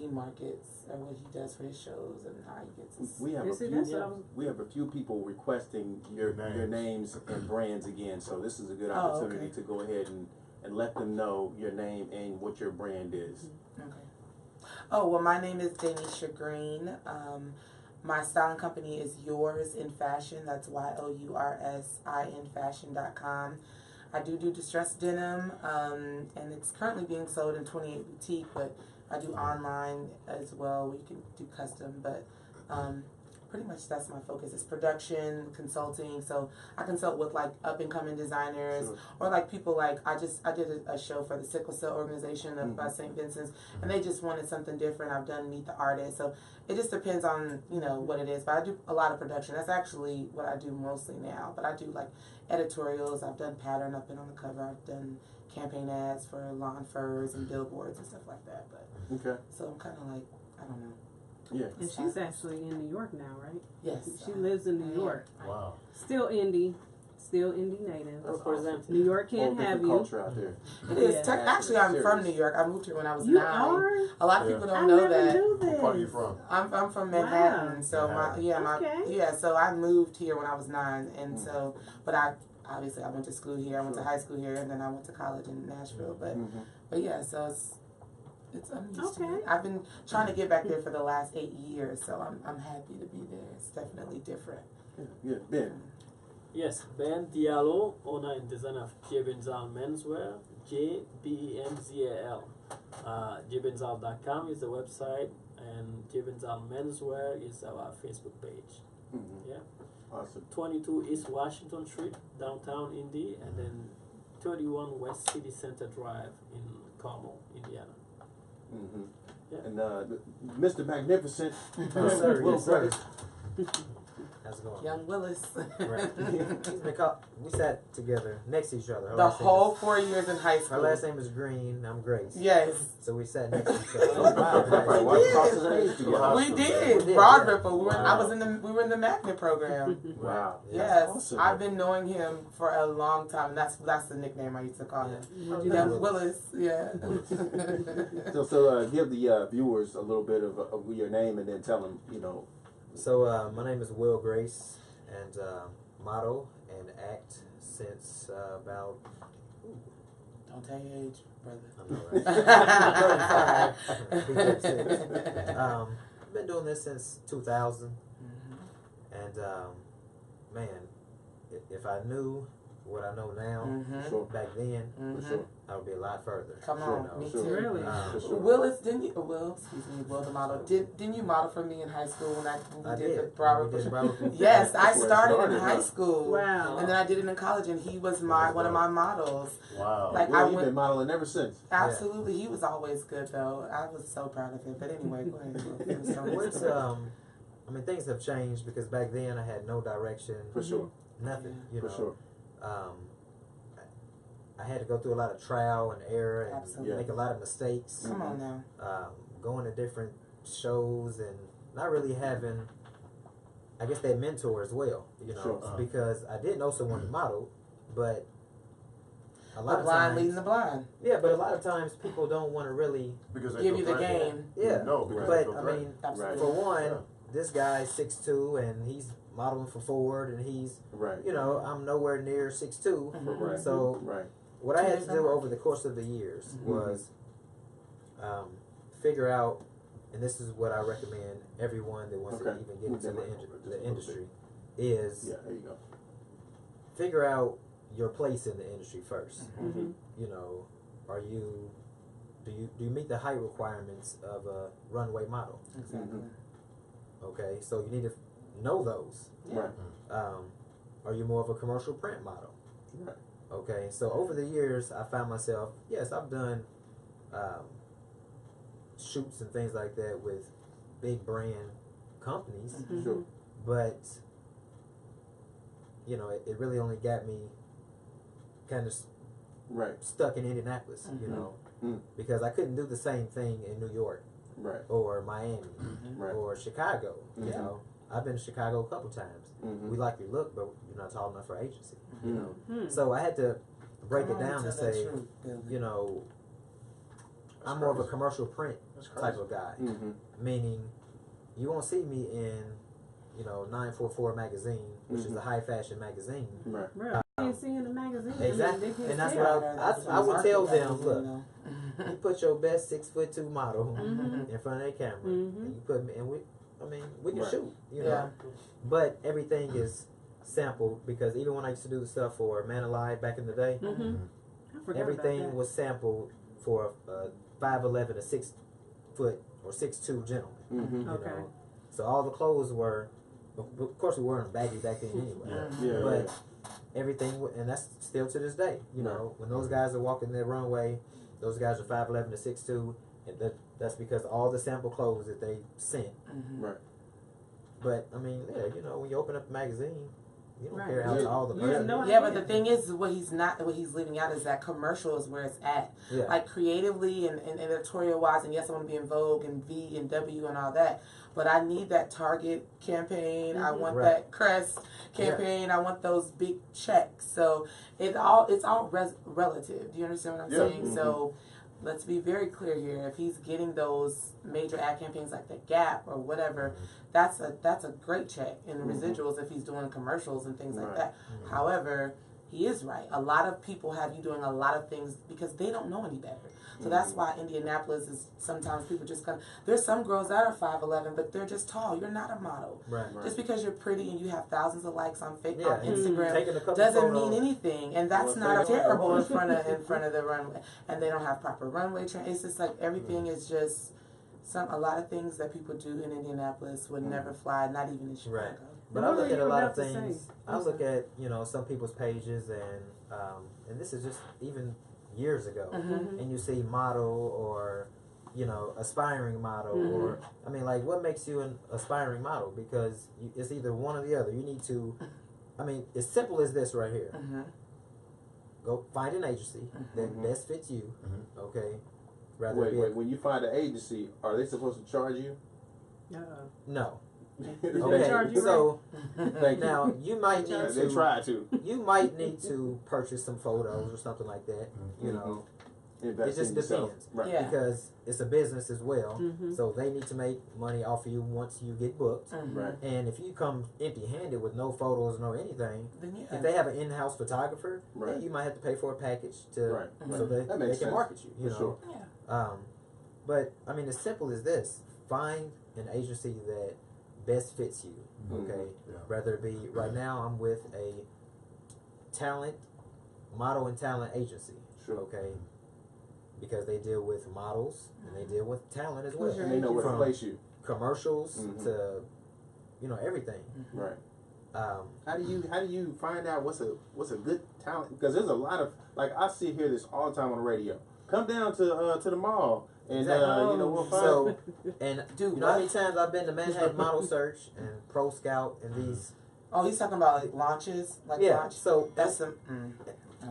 markets or what he does for his shows and how he gets his... We have a few people requesting your names and brands again, so this is a good opportunity to go ahead and let them know your name and what your brand is. Okay. Oh, well, my name is Danisha Green. My styling company is Yours in Fashion. That's YOURSIN Fashion.com. I do distressed denim, and it's currently being sold in 28 Boutique, but I do online as well. We can do custom, but pretty much that's my focus. It's production, consulting. So I consult with like up and coming designers, or like people like I did a show for the Sickle Cell Organization up by St. Vincent's, and they just wanted something different. I've done Meet the Artist, so it just depends on what it is. But I do a lot of production. That's actually what I do mostly now. But I do like editorials. I've done pattern. I've been on the cover. I've done campaign ads for lawn furs and billboards and stuff like that. But so I'm kind of like, I don't know. Yeah. And she's actually in New York now, right? Yes. She lives in New York. Wow. Still indie native. Represent. New York can't have you. Culture out there. It is. Actually, I'm from New York. I moved here when I was 9. Are? A lot of people don't know that. What part are you from? I'm from Manhattan. Wow. So so I moved here when I was 9, and so, but I went to school here. I went to high school here, and then I went to college in Nashville. But yeah, so it's I'm used to it. I've been trying to get back there for the last 8 years, so I'm happy to be there. It's definitely different. Yeah, Ben. Yes, Ben Diallo, owner and designer of Jebenzal Menswear, JBENZAL. Jebenzal.com is the website, and Jebenzal Menswear is our Facebook page. Yeah. Awesome. 22 East Washington Street, downtown Indy, and then 31 West City Center Drive in Carmel, Indiana. Yeah. And Mr. Magnificent, Yes, sir. Will Yes, sir. Grace. How's it going? Young Willis. Right. We sat together next to each other. Her The last name whole 4 years in high Her school. last name is Green. I'm Grace. Yes. So we sat next to each other. Oh, wow. Right. We did. did, Broad yeah. Ripple. We were in the magnet program. Wow. Yes. Awesome. I've been knowing him for a long time, and that's the nickname I used to call him. Young Willis. Yeah. So give the viewers a little bit of your name, and then tell them, So my name is Will Grace, and model and act since about Don't tell your age, brother. I know, right? 35. 36. I've been doing this since 2000, and man, if I knew what I know now Sure. back then, For sure. I would be a lot further. Come you on, know. me Sure. too. Really? For sure. Willis, didn't you? Will, excuse me, Will the model. Didn't you model for me in high school when I we did the did. Broward? We did Broward. Yes, I That's where it started in started, high huh? school. Wow. And then I did it in college, and he was one of my models. Wow. Like, Well, I you've went- been modeling ever since. Absolutely, he was always good though. I was so proud of him. But anyway, go ahead. Will. Finish telling your What's story. I mean, things have changed because back then I had no direction, For sure. nothing. You For know, sure. I had to go through a lot of trial and error and Absolutely. make a lot of mistakes. Come on now. Going to different shows and not really having, I guess, that mentor as well. You know, Sure. because I did know someone who modeled, but a lot The of blind times, leading the blind. yeah, but a lot of times people don't want to really, Because they Give feel you the threatened. game. yeah. No, because they But feel I threatened. mean, Absolutely. for one, Yeah. this guy's 6'2" and he's modeling for Ford, and he's, Right. you know, I'm nowhere near 6'2". Right. So Right. what I had to Today's do number. over the course of the years Mhm. was figure out, and this is what I recommend everyone that wants to Okay. even get Move into that the, mic over just a the little industry, is Yeah. There you go. figure out your place in the industry first. Mm-hmm. You know, do you meet the height requirements of a runway model? Exactly. Okay, so you need to know those. Yeah. Right. Are you more of a commercial print model? Right. Okay, so over the years, I found myself, yes, I've done shoots and things like that with big brand companies, Mm-hmm. Sure. but you know, it really only got me kind of Right. stuck in Indianapolis, you Mhm. know, Mm. because I couldn't do the same thing in New York Right. or Miami Right. or Chicago. You Mhm. know, I've been to Chicago a couple times. Mhm. We like your look, but you're not tall enough for agency. You know, Hmm. so I had to break Come it on down and tell that say, truth, Billy. you know, That's I'm more of a crazy. commercial print That's crazy. type of guy. Mm-hmm. Meaning, you won't see me in, you know, 944 magazine, which is Mhm. a high fashion magazine. Right. Real. You can't see in the magazine. Exactly. They can't And that's see what it. I would tell them, look, though. you put your best 6'2" model Mhm. in front of that camera, Mhm. and you put me, and we can Right. shoot, you know. Yeah. But everything is sampled because even when I used to do the stuff for Man Alive back in the day, Mm-hmm. I forgot everything about that. was sampled for a 5'11", a 6' or 6'2" gentleman. Mm-hmm. You Okay. know? So all the clothes were, of course, we weren't baggy back then anyway. Yeah. But everything, and that's still to this day. You know, when those guys are walking their runway, those guys are 5'11" to 6'2", and that's because all the sample clothes that they sent. Right. But I mean, yeah, you know, when you open up a magazine, you don't Right. care how Yeah. tall the You person have no is. Yeah, but the thing is, what he's leaving out is that commercial is where it's at. Yeah. Like creatively and editorial wise, and yes, I want to be in Vogue and V and W and all that, but I need that Target campaign. I want Right. that Crest campaign. I want those big checks. So it's all relative. Do you understand what I'm Yeah. saying? Mhm. So let's be very clear here. If he's getting those major ad campaigns like the Gap or whatever, that's a great check in the Mhm. residuals if he's doing commercials and things like Right. that. However, he is right. A lot of people have you doing a lot of things because they don't know any better. So that's why Indianapolis is sometimes people just come. There's some girls that are 5'11", but they're just tall. You're not a model. Right. Right. Just because you're pretty and you have thousands of likes on Yeah. on Instagram Taking a couple doesn't photos. mean anything, and that's Well, not they don't. terrible in front of the runway. And they don't have proper runway train. It's just like everything is just a lot of things that people do in Indianapolis would never fly, not even in Chicago. Right. But What I were look at you a lot about of to things. say? I look at, you know, some people's pages and this is just even years ago, Mhm. and you see model or, you know, aspiring model Mhm. or I mean, like, what makes you an aspiring model? Because it's either one or the other. You need to. I mean, as simple as this right here. Mhm. Go find an agency that Mhm. best fits you. Mhm. Okay. Rather Wait, be wait. When you find an agency, are they supposed to charge you? no. They Okay. charge you, So Thank you. now you might need They to. try to. You might need to purchase some photos or something like that. You know. Invest It just in yourself. depends. Right. Yeah. Because it's a business as well, Mhm. so they need to make money off of you once you get booked. Mhm. Right. And if you come empty-handed with no photos, no anything, Then yeah. if they have an in-house photographer, Right. then you might have to pay for a package to Right. so they, That they makes can sense. market you. You For know. sure. Yeah. But I mean, as simple as this: find an agency that best fits you. Mhm. Okay. Yeah. Rather it be right now, I'm with a model and talent agency. Sure. Okay. Because they deal with models and they deal with talent as well. Who's your And they know where to From place you. commercials Mhm. to, everything. Right. Um, How do you find out what's a good talent? Because there's a lot of, like, I see hear this all the time on the radio. Come down to the mall and Exactly. we'll find. so, and Dude, you know how what? many times I've been to Manhattan Model Search and Pro Scout and these. Oh, he's talking about like launches, like Yeah. launch. So That's some.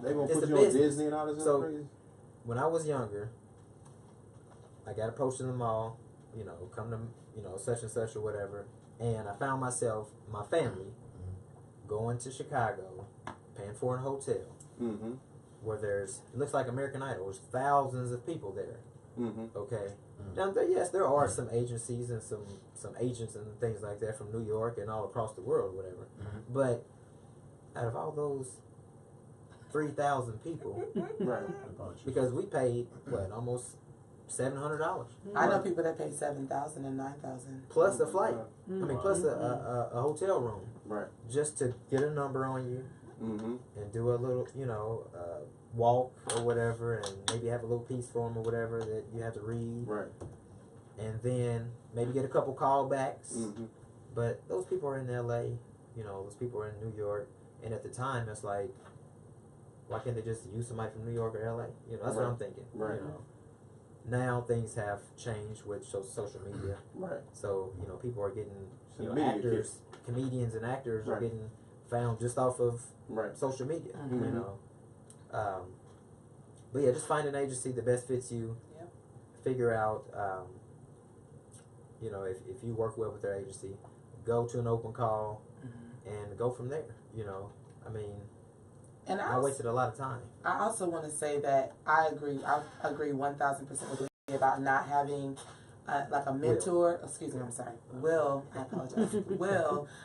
They gonna It's put a you on business. Disney and all this So- other crazy. when I was younger, I got approached in the mall, come to, such and such or whatever, and I found myself, my family, going to Chicago, paying for a hotel, Mm-hmm. where it looks like American Idol, there's thousands of people there, Mm-hmm. okay? Now, yes, there are some agencies and some agents and things like that from New York and all across the world, whatever, but out of all those 3,000 people, Right. because we paid, almost $700. I know people that pay 7,000 and 9,000. Plus a flight. Mhm. I mean, plus a hotel room Right. just to get a number on you Mm-hmm. and do a little, walk or whatever, and maybe have a little piece for them or whatever that you have to read, Right. and then maybe get a couple callbacks. Mm-hmm. But those people are in LA, those people are in New York, and at the time it's like, why can't they just use somebody from New York or LA? That's what I'm thinking. Right. Now things have changed with social media. Right. So, people are getting, So the media actors, comedians and actors are Right. getting found just off of Right. social media, Mhm. But yeah, just find an agency that best fits you. Yep. Figure out, if you work well with their agency, go to an open call and go from there. I mean, And I wasted a lot of time. I also want to say that I agree 1,000% with you about not having like a mentor. Excuse me, I'm sorry. I apologize.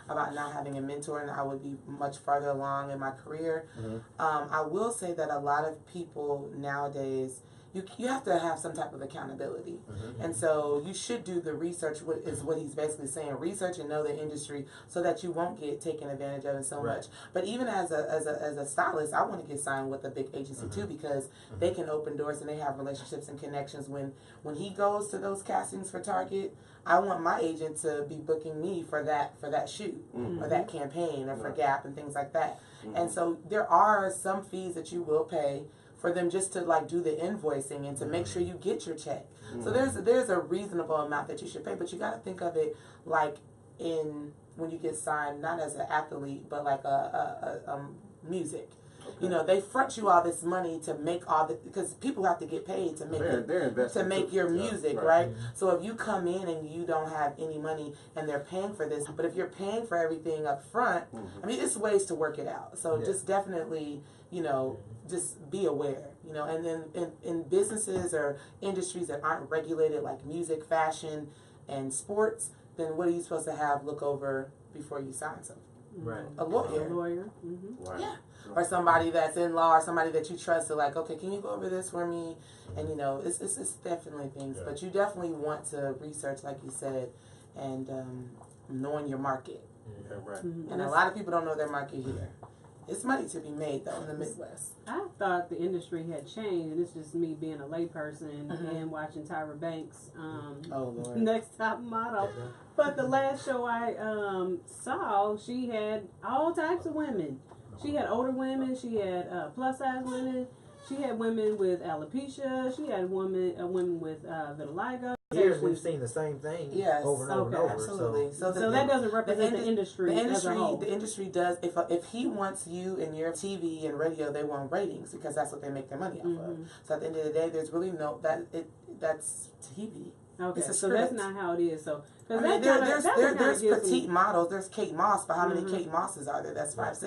About not having a mentor, and I would be much farther along in my career. Mhm. I will say that a lot of people nowadays, you have to have some type of accountability. And so you should do the research, is what he's basically saying. Research and know the industry so that you won't get taken advantage of so Right. much. But even as a stylist, I want to get signed with a big agency too, because they can open doors and they have relationships and connections. When he goes to those castings for Target, I want my agent to be booking me for that shoot or that campaign or for Gap and things like that. And so there are some fees that you will pay for them just to like do the invoicing and to make sure you get your check. So there's a reasonable amount that you should pay, but you got to think of it like when you get signed, not as an athlete, but like a music. Okay. They front you all this money to make all the, because people have to get paid to make They're investing to make too. your Yeah, music, right? So if you come in and you don't have any money and they're paying for this, but if you're paying for everything up front, I mean, it's ways to work it out. So just definitely, just be aware, and then in businesses or industries that aren't regulated like music, fashion, and sports, then what are you supposed to have look over before you sign something? Right. A lawyer. A lawyer. Mm-hmm. Right. Yeah. Or somebody that's in law, or somebody that you trust to like, okay, can you go over this for me? And it's definitely things, but you definitely want to research, like you said, and knowing your market. Yeah, right. Mm-hmm. And a lot of people don't know their market here. It's money to be made though in the Midwest. I thought the industry had changed, and it's just me being a layperson and watching Tyra Banks, Oh Lord. Next Top Model. But the last show I saw, she had all types of women. She had older women. She had plus size women. She had women with alopecia. She had women with vitiligo. Years we've seen the same thing Yes. over and over and over. Absolutely. So that doesn't represent the industry. The as a industry, whole. the industry does. If he wants you in your TV and radio, they want ratings because that's what they make their money off of. So at the end of the day, there's really that's TV. Okay, It's a so that's script. not how it is. So I because mean, there's gives petite me, models. There's Kate Moss, but how many Kate Mosses are there? That's 5'6".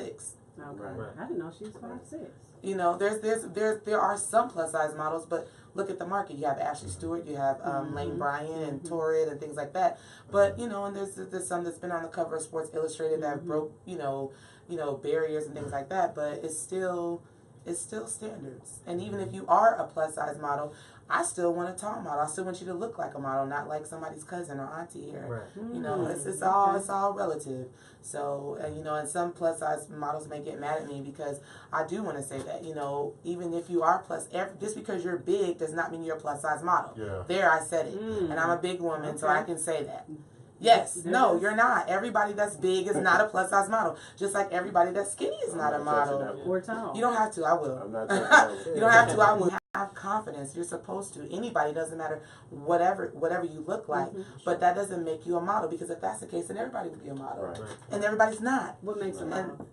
Okay. Right. I didn't know she was 5'6". You know, there are some plus size models, but look at the market. You have Ashley Stewart, you have Lane Bryant and Torrid and things like that. But you know, and there's some that's been on the cover of Sports Illustrated that broke you know barriers and things like that. But it's still standards. And even if you are a plus size model, I still want a tall model. I still want you to look like a model, not like somebody's cousin or auntie here. Right. You know, it's all relative. So, you know, and some plus size models may get mad at me because I do want to say that, you know, even if you are just because you're big does not mean you're a plus size model. Yeah. There, I said it. And I'm a big woman, so I can say that. Yes, no, you're not. Everybody that's big is not a plus size model. Just like everybody that's skinny is not a model. Or tall. You don't have to, I will. I'm not touching You don't have to, I will. Have confidence. You're supposed to. Anybody, doesn't matter whatever you look like. But that doesn't make you a model, because if that's the case, then everybody would be a model. Right. And everybody's not. What makes a model?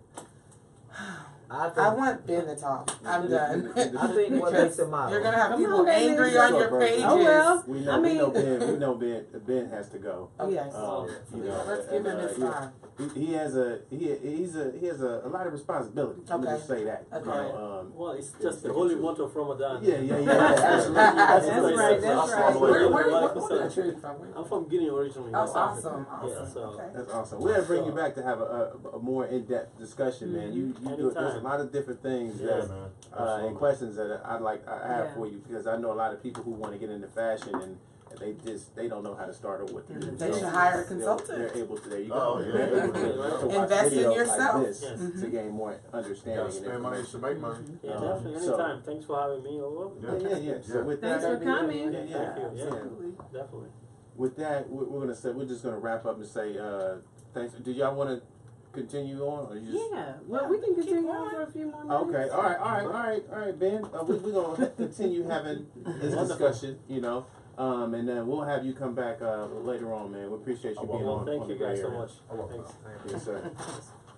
I want Ben to talk. I'm done. I think what makes a model. You're gonna have Come people on, Ben. angry on your Sure, pages. Oh well. We know, I mean, we know Ben has to go. Okay. Yes. You know, Let's give him his time. He has a lot of responsibility. Let me Okay. just say that. Okay. You know, Well, it's just the holy month of Ramadan. yeah, absolutely. Absolutely. right, that's right. Where from? I'm from Guinea originally. Oh, West Africa. awesome. Yeah, so Okay. That's awesome. We'll bring you back to have a more in-depth discussion, man. You do, there's a lot of different things Yeah, that, man. and questions that I have Yeah. for you, because I know a lot of people who want to get into fashion and they don't know how to start or what to do. They So should hire a they're consultant. able to. There you go. Oh, yeah. They're able to watch Invest in videos yourself. like this Yes. to gain more You understanding. gotta and spend money information. to make money. yeah, Um, definitely. so- Anytime. Thanks for having me over. Yeah. So Yeah. with Thanks that, for coming. Yeah, Thank you. Yeah, Absolutely. definitely. with that, we're just gonna wrap up and say thanks. Do y'all want to continue on, or you just? Yeah. Well, we can Keep continue going. on for a few more minutes. Okay, all right, Ben. We're gonna continue having this discussion, you know, and then we'll have you come back later on, man. We appreciate you being Well, on. thank on you the guys Gray so Area. much. I love Thanks. Yes, sir.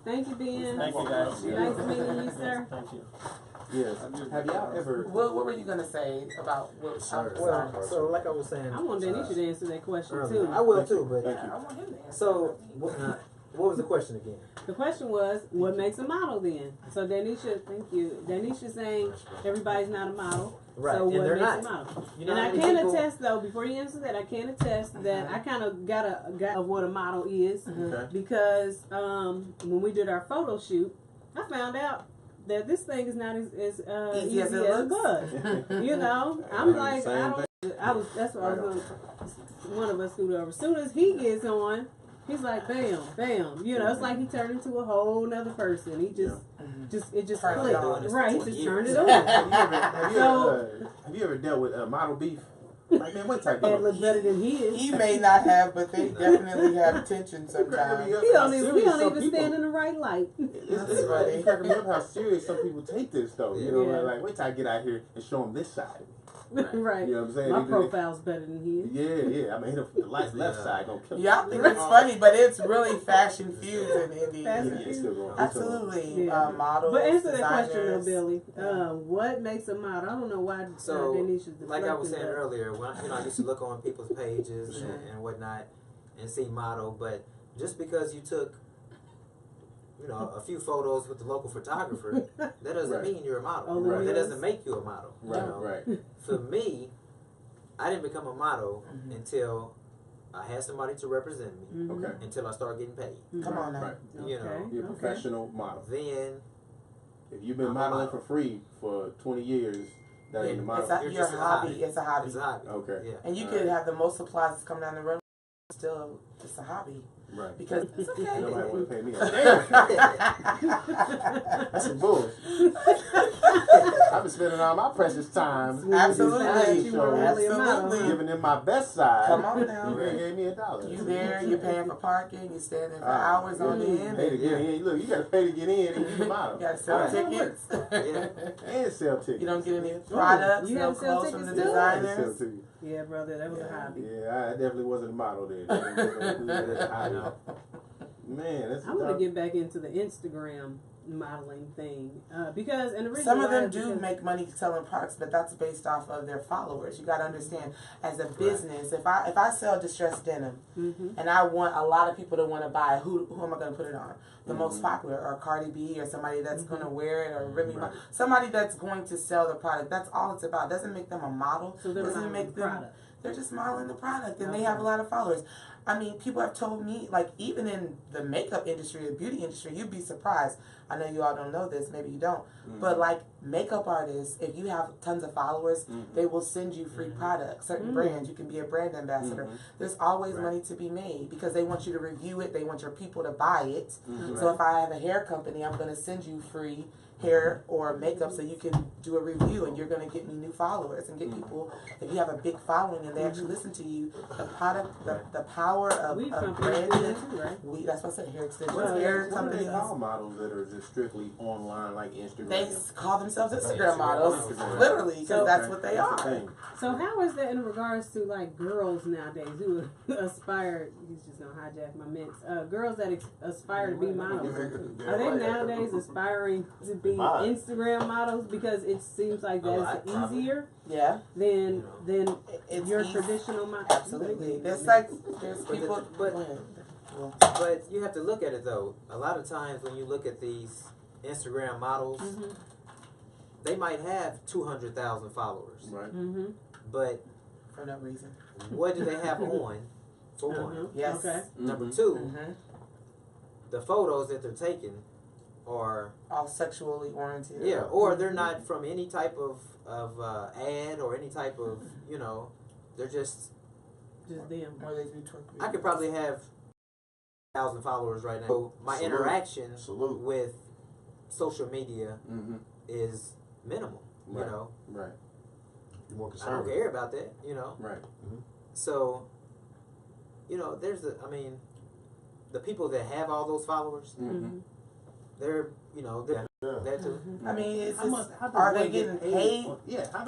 Thank you, Ben. Thank you guys. Nice meeting you, sir. Thank you. Yes. Have y'all ever? What were you gonna say about what? I'm sorry. Well, so like I was saying, I want Denisha to answer that question earlier, too. I will too, but Thank you. I want him to answer. so what was the question again? The question was, what makes a model then? So Denisha, thank you. Denisha saying everybody's not a model. Right, So and what they're makes not. a model? You know And how I many can people- attest though, before you answer that, I can attest that I kind of got of what a model is, Okay. because when we did our photo shoot, I found out that this thing is not as Easy easy as as it it looks. was. You know, I'm like, Same that's what I was going. One of us scoot over. As soon as he gets on, he's like, bam, bam. You know, it's like he turned into a whole nother person. He just Turn it clicked. on. Right, he just turned it on. Have you ever dealt with model beef? Like, man, what type That of? look better than he is. He may not have, but they definitely have attention sometimes. He don't Serious even some people- stand in the right light. It's cracking me up how serious some people take this though. You know, Yeah. like wait till I get out here and show them this side. Right. You know what I'm saying? My They do profile's better than his. Yeah. I mean, the left side gonna kill me. Y'all think it's funny, but it's really fashion fused in India. Fashion Yeah, it's still going. Absolutely. Yeah. Models, But answer that question though, designers. Billy. What makes a model? I don't know why So, Denisha's like I was saying deflecting earlier, when I used to look on people's pages and whatnot and see model, but just because you took, a few photos with the local photographer, that doesn't Right. mean you're a model. Oh, Right. That doesn't make you a model. Right, you know? right. For me, I didn't become a model until I had somebody to represent me, Mhm. Okay. until I started getting paid. Come on now. Right. You know, Okay. You're a professional model. then If you've been I'm a modeling model. for free for 20 years, that ain't a model. It's You're your just a hobby. hobby. It's a hobby. it's a hobby. Okay. Yeah. And you All could right. have the most supplies come down the road. Still, it's a hobby Right. because it's okay. Nobody want to pay me. Absolutely. That's some bullshit. I've been spending all my precious time Absolutely. You were really a model, huh? giving them my best side. Come on now. You ain't gave me $1. You there, you're paying for parking, you standing for hours on end. Pay to You get in. Look, you got to pay to get in and you the model. gotta sell Right. tickets. And sell tickets. You don't get any products, You no had to sell clothes from the tickets too? I had to sell designers. tickets. Yeah, brother, that was a hobby. Yeah, I definitely wasn't a model then. Man, that's I want to get back into the Instagram modeling thing because and the reason Some of why them is do because- make money selling products, but that's based off of their followers. You got to understand, as a business, if I sell distressed denim and I want a lot of people to want to buy it, who am I going to put it on? The most popular, or Cardi B, or somebody that's going to wear it, or Remy Ma, somebody that's going to sell the product. That's all it's about. It doesn't make them a model. So they're doesn't modeling make the them. product. They're just modeling the product, and they have a lot of followers. I mean, people have told me, like, even in the makeup industry, the beauty industry, you'd be surprised. I know you all don't know this, maybe you don't, but like makeup artists, if you have tons of followers, they will send you free products. Certain brands, you can be a brand ambassador. There's always money to be made because they want you to review it. They want your people to buy it. So if I have a hair company, I'm going to send you free hair or makeup so you can do a review, and you're going to get me new followers and get people. If you have a big following and they actually listen to you, the product, the power of Weave companies do branding. that too, right? That's what I said. Hair extensions, What hair do they companies. call models that are just strictly online, like Instagram? They call themselves Instagram Instagram models, models. literally, because So- that's what they That's the are. thing. So how is that in regards to like girls nowadays who aspire? He's just gonna hijack my mints. Girls that aspire to be models. Are they nowadays aspiring to be Instagram models because it seems like that's easier Yeah, than it's your easy. traditional model? Absolutely. There's people. but- go ahead. Well, But you have to look at it though. A lot of times when you look at these Instagram models, they might have 200,000 followers, Right. Mm-hmm. but for no reason. what do they have on? For one, Yes. Okay. number two, Mm-hmm. the photos that they're taking are All sexually oriented. or they're not from any type of ad or any type of they're just. Just them. Or they do twerk I could probably have 1,000 followers right now. So my Salute. interaction Salute. with social media Mm-hmm. is minimal. Right. You know, Right. You're more I don't concerned. care about that. You know, Right. so there's the people that have all those followers, Mm-hmm. they're they're Yeah. that too. I mean, it's How just, does are they one getting get paid? Yeah. How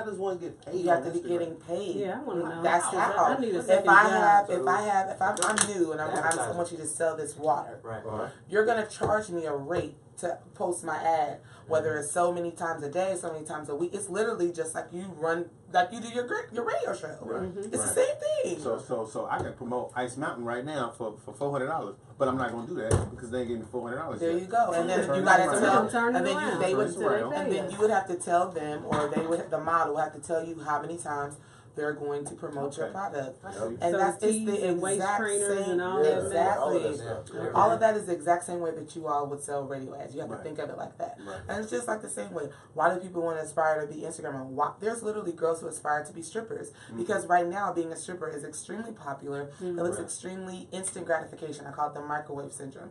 does one get paid? You have on to be Instagram? getting paid. Yeah, I want to know. That's how. I need a If second I job. have, if I'm new and I Advertising. want you to sell this water, Right. Uh-huh. you're gonna charge me a rate to post my ad, whether it's so many times a day, so many times a week. It's literally just like you do your radio show. Right. It's the Right. same thing. So I can promote Ice Mountain right now for $400, but I'm not gonna do that because they ain't giving me $400. There yet. you go. And then Turn you it gotta around. tell, Turn it and then around. they would, Turn it around. and then you would have to tell them, or the model would have to tell you how many times they're going to promote your Okay. product. I see. And So that's it's tees the and waist exact trainers same. and all Yeah. that. Exactly. All of that stuff. Yeah. All of that is the exact same way that you all would sell radio ads. You have to Right. think of it like that. Right. And it's just like the same way. Why do people want to aspire to be Instagram? Why, there's literally girls who aspire to be strippers because right now being a stripper is extremely popular. It looks Right. extremely instant gratification. I call it the microwave syndrome.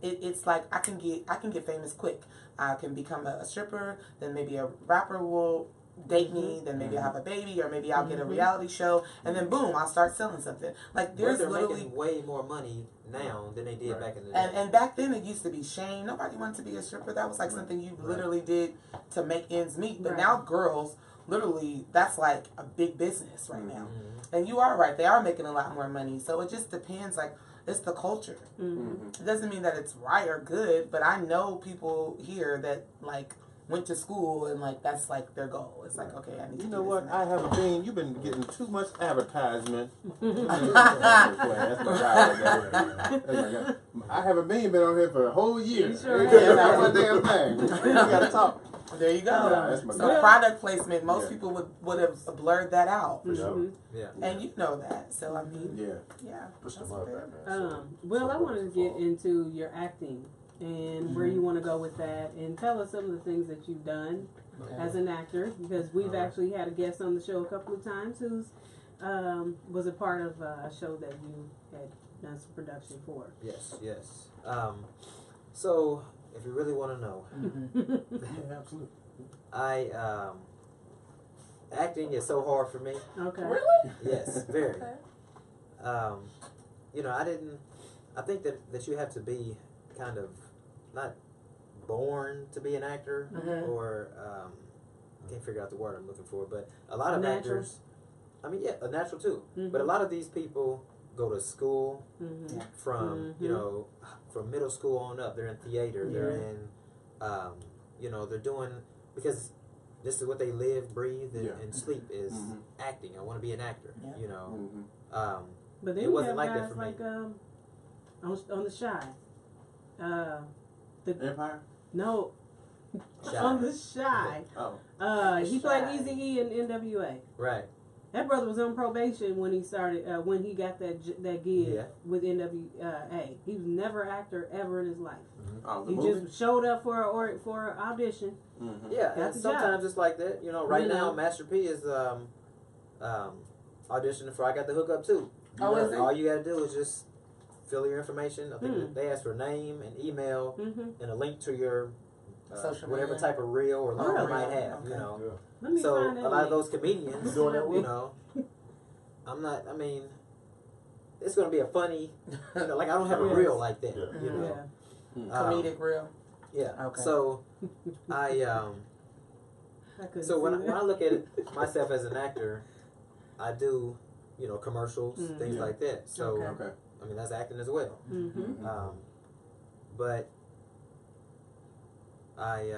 It's like I can get famous quick. I can become a stripper, then maybe a rapper will date me, then maybe I have a baby, or maybe I'll get a reality show, and then boom, I'll start selling something. Like But there's they're literally. making way more money now than they did Right. back in the day. And back then it used to be shame. Nobody wanted to be a stripper. That was like something you literally did to make ends meet. But Right. now girls, literally, that's like a big business right now. Mhm. And you are right. They are making a lot more money. So it just depends. Like, it's the culture. Mm-hmm. It doesn't mean that it's right or good. But I know people here that like went to school and like that's like their goal. It's like, okay, I need to You do know this what? and I that. have a opinion. You've been getting too much advertisement. That's my guy right there. That's my guy. I haven't been on here for a whole year. You sure Ain't have. got one damn thing. We gotta talk. There you go. Yeah, that's my So guy. product placement, most Yeah. people would have blurred that out. Mhm. Yeah. And you know that. So I mean, Yeah. yeah. Push that's them up, fair. man. Well, I wanted to get into your acting and where you want to go with that, and tell us some of the things that you've done as an actor, because we've actually had a guest on the show a couple of times who's was a part of a show that you had done some production for. Yes. So if you really want to know, Yeah, absolutely. acting is so hard for me. Okay. Really? Yes, very. I think that you have to be kind of not born to be an actor, Mhm. or can't figure out the word I'm looking for, but a lot of Natural. actors, a natural too. Mhm. But a lot of these people go to school Mm-hmm. Yeah. from you know from middle school on up. They're in theater. They're in you know they're doing because this is what they live, breathe, and, Yeah. and sleep is Mhm. acting. I want to be an actor. Yeah. You know. Mhm. But then It you wasn't have like that guys for me. like on the Shy. Empire. No, Shy. on the Shy. Oh. He Shy. played Eazy-E in NWA. Right. That brother was on probation when he started when he got that gig Yeah. with NWA. He was never an actor ever in his life. Oh, the He movie. just showed up for an audition. Mhm. Yeah, Got and the sometimes it's like that. You know, right You now know. Master P is auditioning for I Got the Hookup too. Oh, is it? All you gotta do is just fill your information. I think Hmm. they ask for a name and email Mm-hmm. and a link to your Social whatever media. type of reel or logo you Really? might have. You Okay. know, Yeah. Let me so find that a lot of link. those comedians, You doing that, you Will? know, I'm not. I mean, it's gonna be a funny. You know, like I don't have a Yes. reel like that. Yeah. You know. Yeah. Comedic reel. Yeah. Okay. So I I couldn't So when see when I that. look at it myself as an actor, I do, you know, commercials, Mm. things Yeah. like that. So Okay. Okay. I mean that's acting as well. Mm-hmm. But I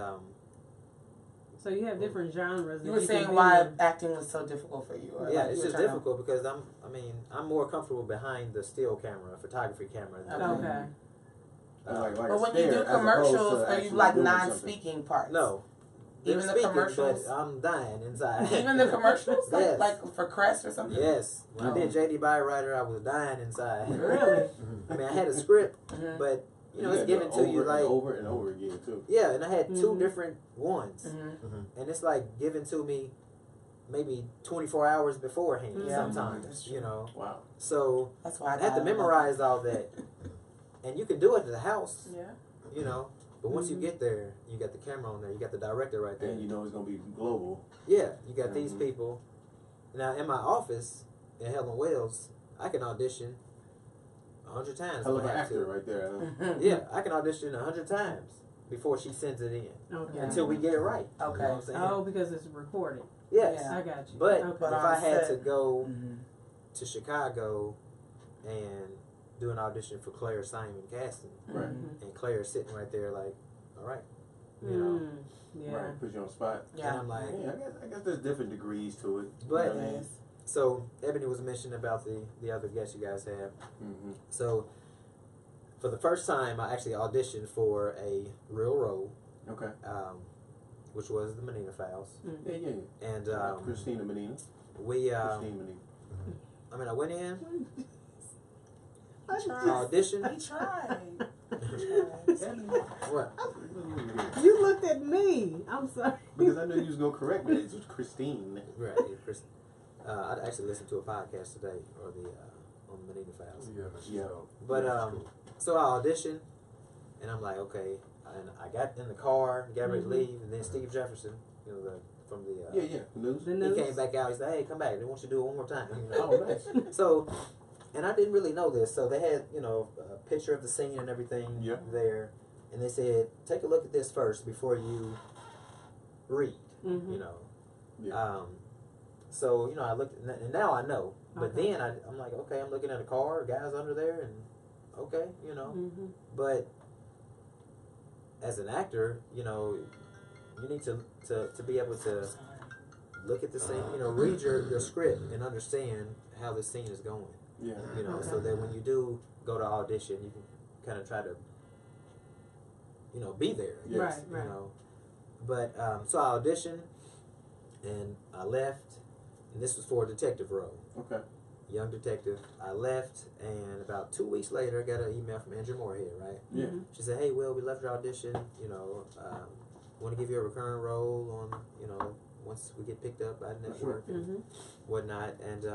So you have different genres. You that were can saying be why in. acting was so difficult for you. Or yeah, like it's you were just trying to- difficult because I'm more comfortable behind the still camera, photography camera. Than Okay. Like But when a you stare do as opposed commercials, to are you actually like doing non-speaking parts? No. Even They're the speaking, commercials? but I'm dying inside. Even the commercials, like, Yes. like for Crest or something. Yes. When I Oh. did JD Byrider, I was dying inside. Really? I mean, I had a script, Mhm. but you know, gotta it's do given it to you over like and over and over again too. yeah, and I had two Mhm. different ones. Mhm. And it's like given to me maybe 24 hours beforehand Yeah. That's sometimes, true. you know. Wow. So That's why I had to memorize all that. And you can do it at the house, Yeah. you know. But once Mhm. you get there, you got the camera on there, you got the director right there. And you know it's gonna be global. Yeah, you got these Mhm. people. Now in my office in Helen Wells, I can audition 100 times. Hell if of I an have actor to. right there. Huh? Mhm. Yeah, I can audition 100 times before she sends it in Okay. Yeah. until we get it right. You know what Okay. I'm saying? Oh, because it's recorded. Yes. Yeah. I got you. But okay. if But I on had set- to go Mhm. to Chicago and do an audition for Claire Simon casting, Right. Mhm. and Claire's sitting right there like, all right, you know. Mm, yeah. Right. Put you on the spot. And Yeah. I'm like, Yeah, I guess there's different degrees to it. But- you know what I mean? Yes. so Ebony was mentioning about the other guests you guys have. Mhm. So for the first time, I actually auditioned for a real role, Okay. which was the Menina Files, Yeah, yeah. and Christina Medina. we, Christine Medina. I mean, I went in, I I tried. auditioned. I tried. What? You looked at me. I'm sorry. Because I knew you was gonna correct me. It was Christine. Right, yeah, Chris. I actually listened to a podcast today, or the on the Menina Files. Yeah, but she's Yeah. dope. But Yeah, she's cool. so I auditioned, and I'm like, okay, and I got in the car, got ready to Mhm. leave, and then Steve Jefferson, you know, from the Yeah, yeah. News. The he news. came back out. He said, "Hey, come back. They want you to do it one more time." You know? Oh, nice. So, and I didn't really know this. So they had, you know, a picture of the scene and everything Yeah. there, and they said, "Take a look at this first before you read." Mhm. You know. Yeah. So you know, I looked, and now I know. But Okay. then I'm like, okay, I'm looking at a car, guys under there, and okay, you know. Mhm. But as an actor, you know, you need to be able to look at the scene, you know, read your script and understand how the scene is going. Yeah. You know, so Okay. that when you do go to audition, you can kind of try to, you know, be there. Yes. Right, right. You know, but so I auditioned, and I left, and this was for a detective role, Okay. young detective. I left, and about 2 weeks later, I got an email from Andrew Moorhead, right? Yeah. Mhm. She said, "Hey, Will, we loved your audition. You know, want to give you a recurring role on, you know, once we get picked up by the network and Mhm. whatnot." And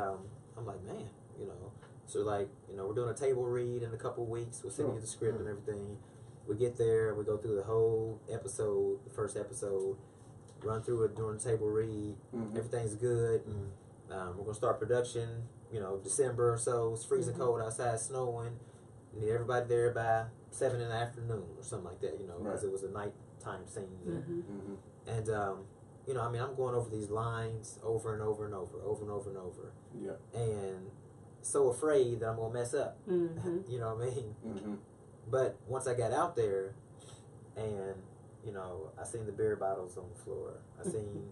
I'm like, man, you know. So like, you know, we're doing a table read in a couple weeks. We'll send you the script and everything. We get there, we go through the whole episode, the first episode, run through it during the table read. Mhm. Everything's good. We're gonna start production, you know, December or so. It's freezing cold outside, snowing. Need everybody there by 7 in the afternoon or something like that, you know, because Right. it was a nighttime scene. Mhm. Mhm. And you know, I mean, I'm going over these lines over and over and over, over and over and over. Yeah. And so afraid that I'm gonna mess up. Mm-hmm. You know what I mean? Mm-hmm. But once I got out there, and you know, I seen the beer bottles on the floor. I seen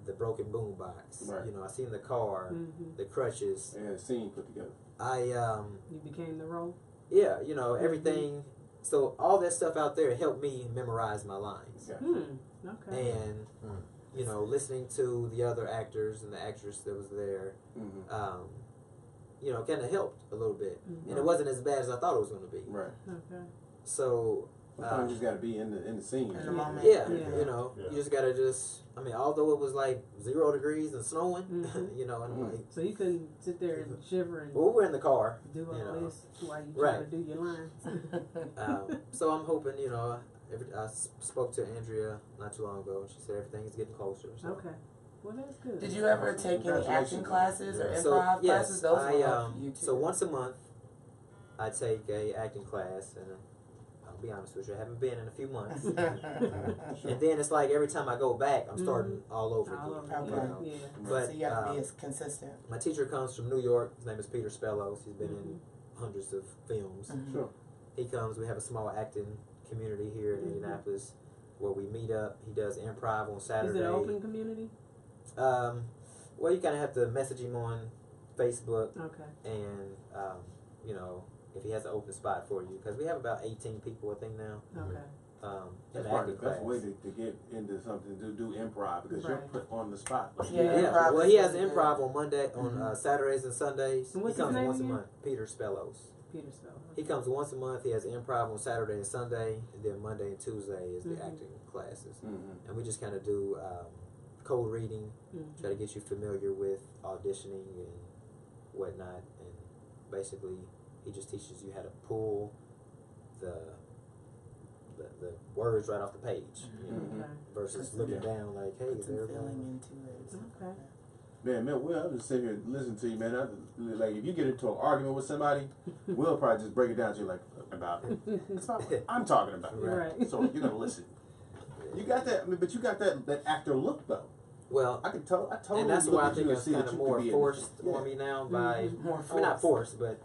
the broken boom box. Right. You know, I seen the car, Mm-hmm. the crutches. And a scene put together. You became the role. Yeah, you know, everything. So all that stuff out there helped me memorize my lines. Gotcha. Okay. And you know, listening to the other actors and the actress that was there, Mm-hmm. you know, kind of helped a little bit. Mhm. And it wasn't as bad as I thought it was going to be. Right. Okay. So Sometimes you just gotta be in the scene. In the moment. yeah, Yeah. you know, Yeah. you just gotta I mean, although it was like 0 degrees and snowing, Mhm. you know, and Mhm. like, So you couldn't sit there and shiver and well, we were in the car, do all you know. this while you try to Right. do your lines. So I'm hoping, you know, I spoke to Andrea not too long ago, and she said everything is getting closer. So. Okay. Well, that's good. Did you ever take any acting Congratulations. classes or Yeah. So improv yes, classes? Those I will help you too. so once a month, I take a acting class, and I'll be honest with you, I haven't been in a few months. And then it's like every time I go back, I'm starting all over All again. over you Okay. know. Yeah. But so you have to be um, as consistent. my teacher comes from New York. His name is Peter Spellos. He's been in hundreds of films. Mhm. Sure. He comes. We have a small acting community here in Indianapolis where we meet up. He does improv on Saturday. Is it an open community? Well, you kind of have to message him on Facebook, Okay. and you know, if he has an open spot for you, because we have about 18 people, I think now. Okay. In That's the probably acting the best class. way to get into something, to do improv, because you're Right. put on the spot. Like, Yeah, Yeah, improv well, is he has really improv good. on Monday, on Mhm. Saturdays and Sundays. And what's he comes his name once a again? month. Peter Spellos. Peter Spell. He comes once a month. He has improv on Saturday and Sunday, and then Monday and Tuesday is the Mhm. acting classes. Mm-hmm. And we just kind of do code reading, try to get you familiar with auditioning and whatnot. And basically, he just teaches you how to pull the words right off the page, you know, Mhm. Okay. versus Put looking some- down like, hey, Put some they're feeling into it. Okay. Man, Will, I'm just sitting here listening to you, man. Like, if you get into an argument with somebody, we'll probably just break it down to you, like, about it. It's about what I'm talking about. Right. So you're gonna listen. You got that, I mean, but you got that actor look, though. Well, I totally and that's look why I at think you and it's see kind that of you could more be in forced this. on me now by, More I mean, not forced. forced, but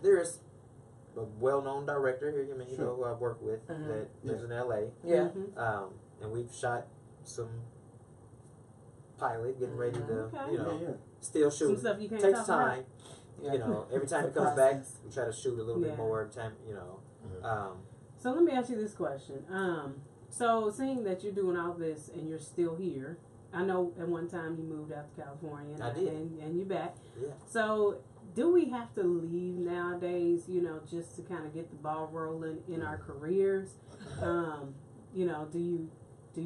there is a well-known director here, you know, Sure. who I've worked with Mhm. that lives in LA, Yeah. and we've shot some pilot, getting ready to, Okay. you know, Yeah. still Some shoot. stuff you can't Takes talk time, Yeah. you know. Every time it It's a comes back, process. we try to shoot a little Yeah. bit more every time, you know. So let me ask you this question. So seeing that you're doing all this and you're still here, I know at one time you moved out to California and, I did. and you're back. Yeah. So do we have to leave nowadays, you know, just to kind of get the ball rolling in our careers? You know, do you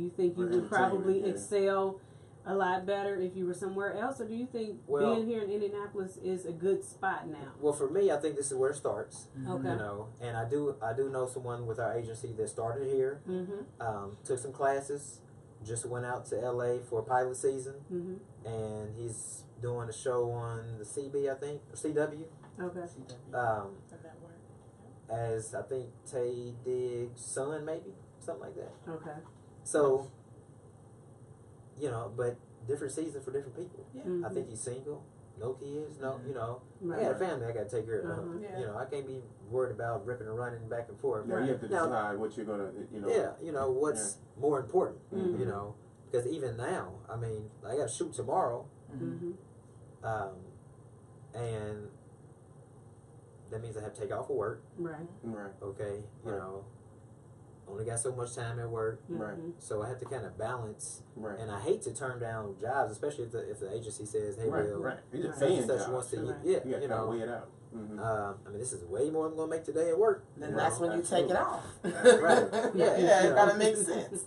think you For would probably entertainment, yeah. excel a lot better if you were somewhere else, or do you think Well- being here in Indianapolis is a good spot now? Well, for me, I think this is where it starts. Okay. You know, and I do know someone with our agency that started here. Mm-hmm. Took some classes, just went out to LA for pilot season, Mm-hmm. and he's doing a show on the CB, I think, or CW, Okay. um, as I think Tay Diggs' son, maybe, something like that. Okay. So, you know, but different season for different people. Mhm. I think he's single, no kids, no, you know. Right. I got a family I got to take care of. Uh-huh. Yeah. You know, I can't be worried about ripping and running back and forth. Now you have to Now- decide what you're gonna, you know. Yeah, you know, what's more important, Mhm. you know, because even now, I mean, I got to shoot tomorrow, Mm-hmm. and that means I have to take off of work, Right. Right. okay, you Right. know, only got so much time at work, Right. Mm-hmm. so I have to kind of balance, Right. and I hate to turn down jobs, especially if the agency says, hey, Right. Will, Right. It's a Right. such paying and such job. wants to, Right. yeah, You got you to know, weigh it out. Mm-hmm. I mean, this is way more than I'm going to make today at work. Then you that's know? when you take it off. Right. Yeah, Yeah, you it know. gotta make sense.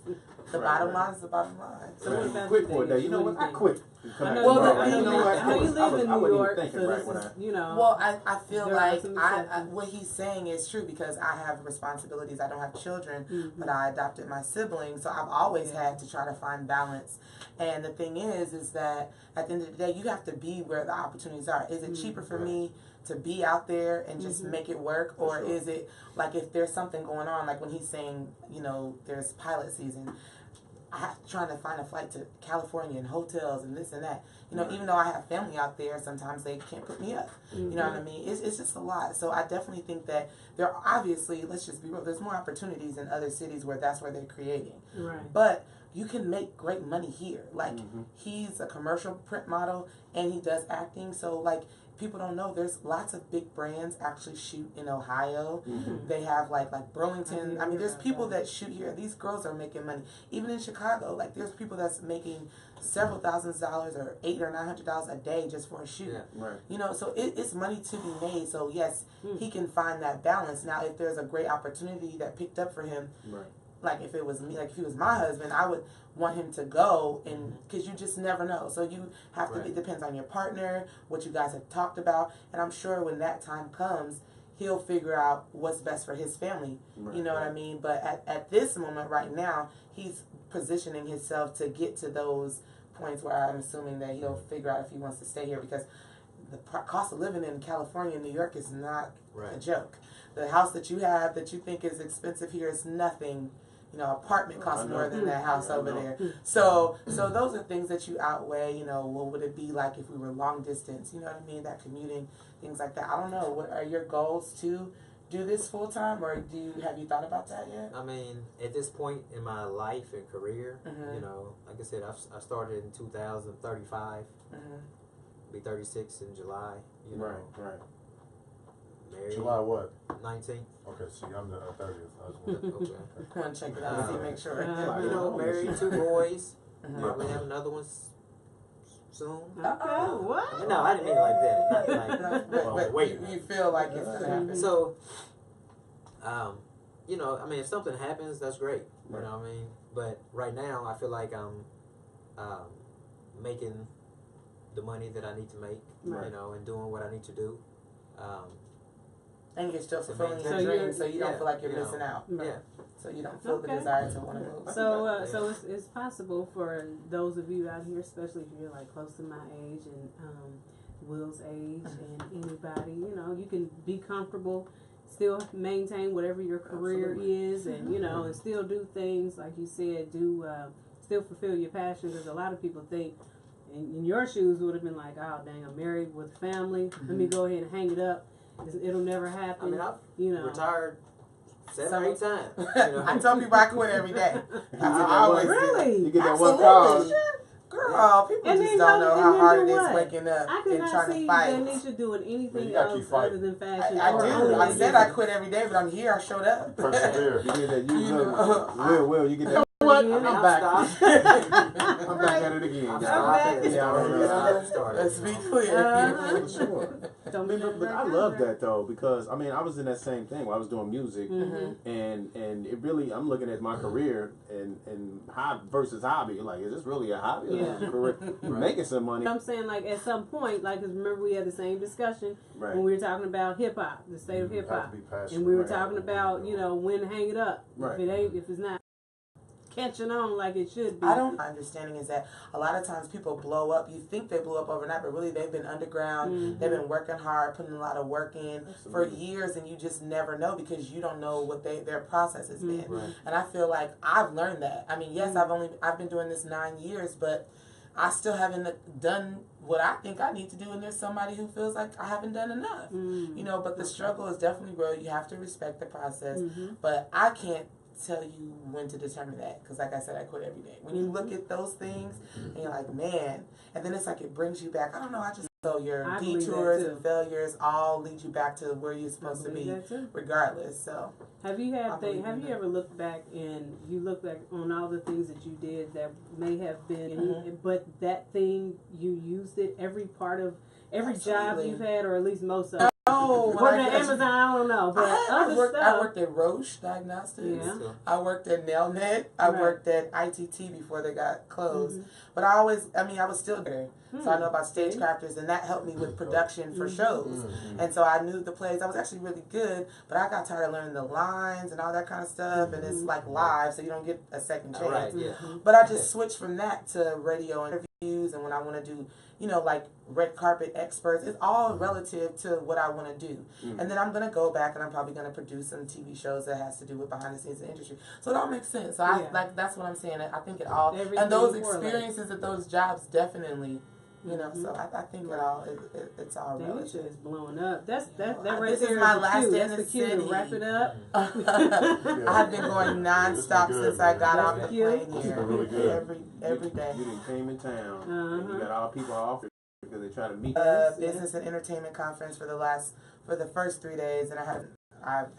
The Right, bottom right. line is the bottom line. So what about quit you, for a day. David? You know What what? do I you quit. Come I back know, Well, tomorrow. the I know, thing You know is- what? I know you live in I New wasn't York, even thinking so right this when is, I. you know. Well, I feel There are like some I exceptions. what he's saying is true because I have responsibilities. I don't have children, Mhm. but I adopted my siblings, so I've always had to try to find balance. And the thing is that at the end of the day, you have to be where the opportunities are. Is it cheaper for me to be out there and just Mhm. make it work, For or sure. is it like if there's something going on, like when he's saying, you know, there's pilot season. trying to find a flight to California and hotels and this and that. You know, even though I have family out there, sometimes they can't put me up. You know what I mean? It's just a lot. So I definitely think that there are obviously, let's just be real, there's more opportunities in other cities where that's where they're creating. Right. But you can make great money here. Like, he's a commercial print model and he does acting. So, like, people don't know there's lots of big brands actually shoot in Ohio. They have like Burlington. I mean, there's people that shoot here. These girls are making money. Even in Chicago, like there's people that's making several $1,000s or $800 or $900 a day just for a shoot. Yeah. Right. You know, so it's money to be made. So yes, he can find that balance. Now, if there's a great opportunity that picked up for him, Right. like if it was me, like if he was my husband, I would want him to go, and because you just never know. So you have to. Right. It depends on your partner, what you guys have talked about, and I'm sure when that time comes, he'll figure out what's best for his family. Right. You know what I mean? But at this moment right now, he's positioning himself to get to those points where I'm assuming that he'll figure out if he wants to stay here, because the cost of living in California and New York is not Right. a joke. The house that you have that you think is expensive here is nothing. You know, apartment costs I know. more than that house I over know. there. So those are things that you outweigh. You know, what would it be like if we were long distance? You know what I mean? That commuting, things like that. I don't know. What are your goals to do this full time, or have you thought about that yet? I mean, at this point in my life and career, Mhm. you know, like I said, I started in 2035, be 36 in July. You know, Right. Right. married July what? 19. Okay, see, I'm the 30th. I just wanted Okay. I want to check it out and see, make sure. You know, married, 2 boys. Mhm. Probably have another one soon. Okay. What? No, I didn't mean it like that. Not like, No, but wait. you feel like it's gonna happen. So, you know, I mean, if something happens, that's great. Right. You know what I mean? But right now, I feel like I'm making the money that I need to make, Right. you know, and doing what I need to do. And you're still fulfilling So your you're- dreams, so you don't yeah, feel like you're you know. missing out. Right. Yeah. So you don't feel the Okay. desire to want to move. So, so it's possible for those of you out here, especially if you're like close to my age and Will's age and anybody, you know, you can be comfortable, still maintain whatever your career Absolutely. is, and you know, and still do things like you said, still fulfill your passion. Because a lot of people think, in your shoes, would have been like, oh dang, I'm married with a family. Let me go ahead and hang it up. It'll never happen. I mean, I've you know. retired 7 or 8 times. You know? I tell people I quit every day. You I get that always one- do. Really? You get that one Absolutely. call. Girl, people And just then don't go- know and how then hard do it is what? waking up I and cannot trying see to fight. Danisha doing anything you gotta else keep fighting. other than fashion. I or do. only I than said this. I quit every day, but I'm here. I showed up. Persevere. You get that. You You know, know, Will, you get that. What? I mean, I'm I'm back. stopped. I'm back at it again. I'm y'all. stopped. back. Yeah, I don't know. Started. Let's be clear. Uh-huh. For sure. Don't I be mean, that but I right love now. that though, because I mean I was in that same thing where I was doing music, and it really, I'm looking at my career and versus hobby. Like, is this really a hobby? Or is this a career? You're making some money, I'm saying, like, at some point, like, 'cause remember we had the same discussion right? when we were talking about hip hop, the state of You hip have hop, to be passionate. and we were Right. talking about, you know, when to hang it up. Right. If it's not catching on like it should be. My understanding is that a lot of times people blow up. You think they blew up overnight, but really they've been underground. They've been working hard, putting a lot of work in for Absolutely. years, and you just never know because you don't know what their process has been. Right. And I feel like I've learned that. I mean, yes, I've been doing this 9 years, but I still haven't done what I think I need to do, and there's somebody who feels like I haven't done enough. You know, but the struggle is definitely real. You have to respect the process, but I can't tell you when to determine that, because like I said, I quit every day. When you look at those things and you're like, man, and then it's like it brings you back. I don't know, so your I believe that detours too. and failures all lead you back to where you're I supposed to believe be, that too. regardless. So Have you I believe have in you that. ever looked back and you look back on all the things that you did that may have been, but that thing you used it every part of every job Absolutely. you've had, or at least most of it. when Working I at Amazon, I don't know, but I other worked stuff. at Roche Diagnostics. Yeah. So, I worked at Nelnet. I Right. worked at ITT before they got closed. But I was still there. So I know about stagecrafters, and that helped me with production for shows. And so I knew the plays. I was actually really good, but I got tired of learning the lines and all that kind of stuff. And it's like live, so you don't get a second chance. right, yeah. But I just switched from that to radio and interview. and when I want to do, you know, like red carpet experts. It's all relative to what I want to do. And then I'm going to go back and I'm probably going to produce some TV shows that has to do with behind the scenes of the industry. So it all makes sense. So I like, that's what I'm saying. I think it all, and those experiences at those jobs definitely, you know, so I think it all, it's all relative. It's blowing up. That right This there is my the last cue. day in That's the the cue to city. wrap it up. I've been going nonstop good, since I got man. off the That's cute. plane here. Really good. Every day. You done came in town, and you got all people off because they try to meet. Business and entertainment conference for the first 3 days, and I've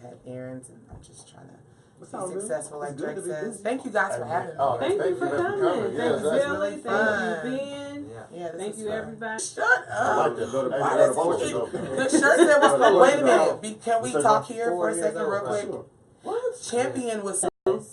had errands, and I'm just trying to be successful, like Drake says. Thank you guys for having me. Oh, Thank you for coming. Yes, Thanks, that's Billy. really Thank fun. you, Ben. Yeah, this Thank is you, fun. everybody. Shut I like up. that. Go to Why go to does Portugal. the shirt said was Go to wait a Portugal. minute. Can we Because talk I'm here for a 4 years second, old. real quick? Sure. What? Champion was.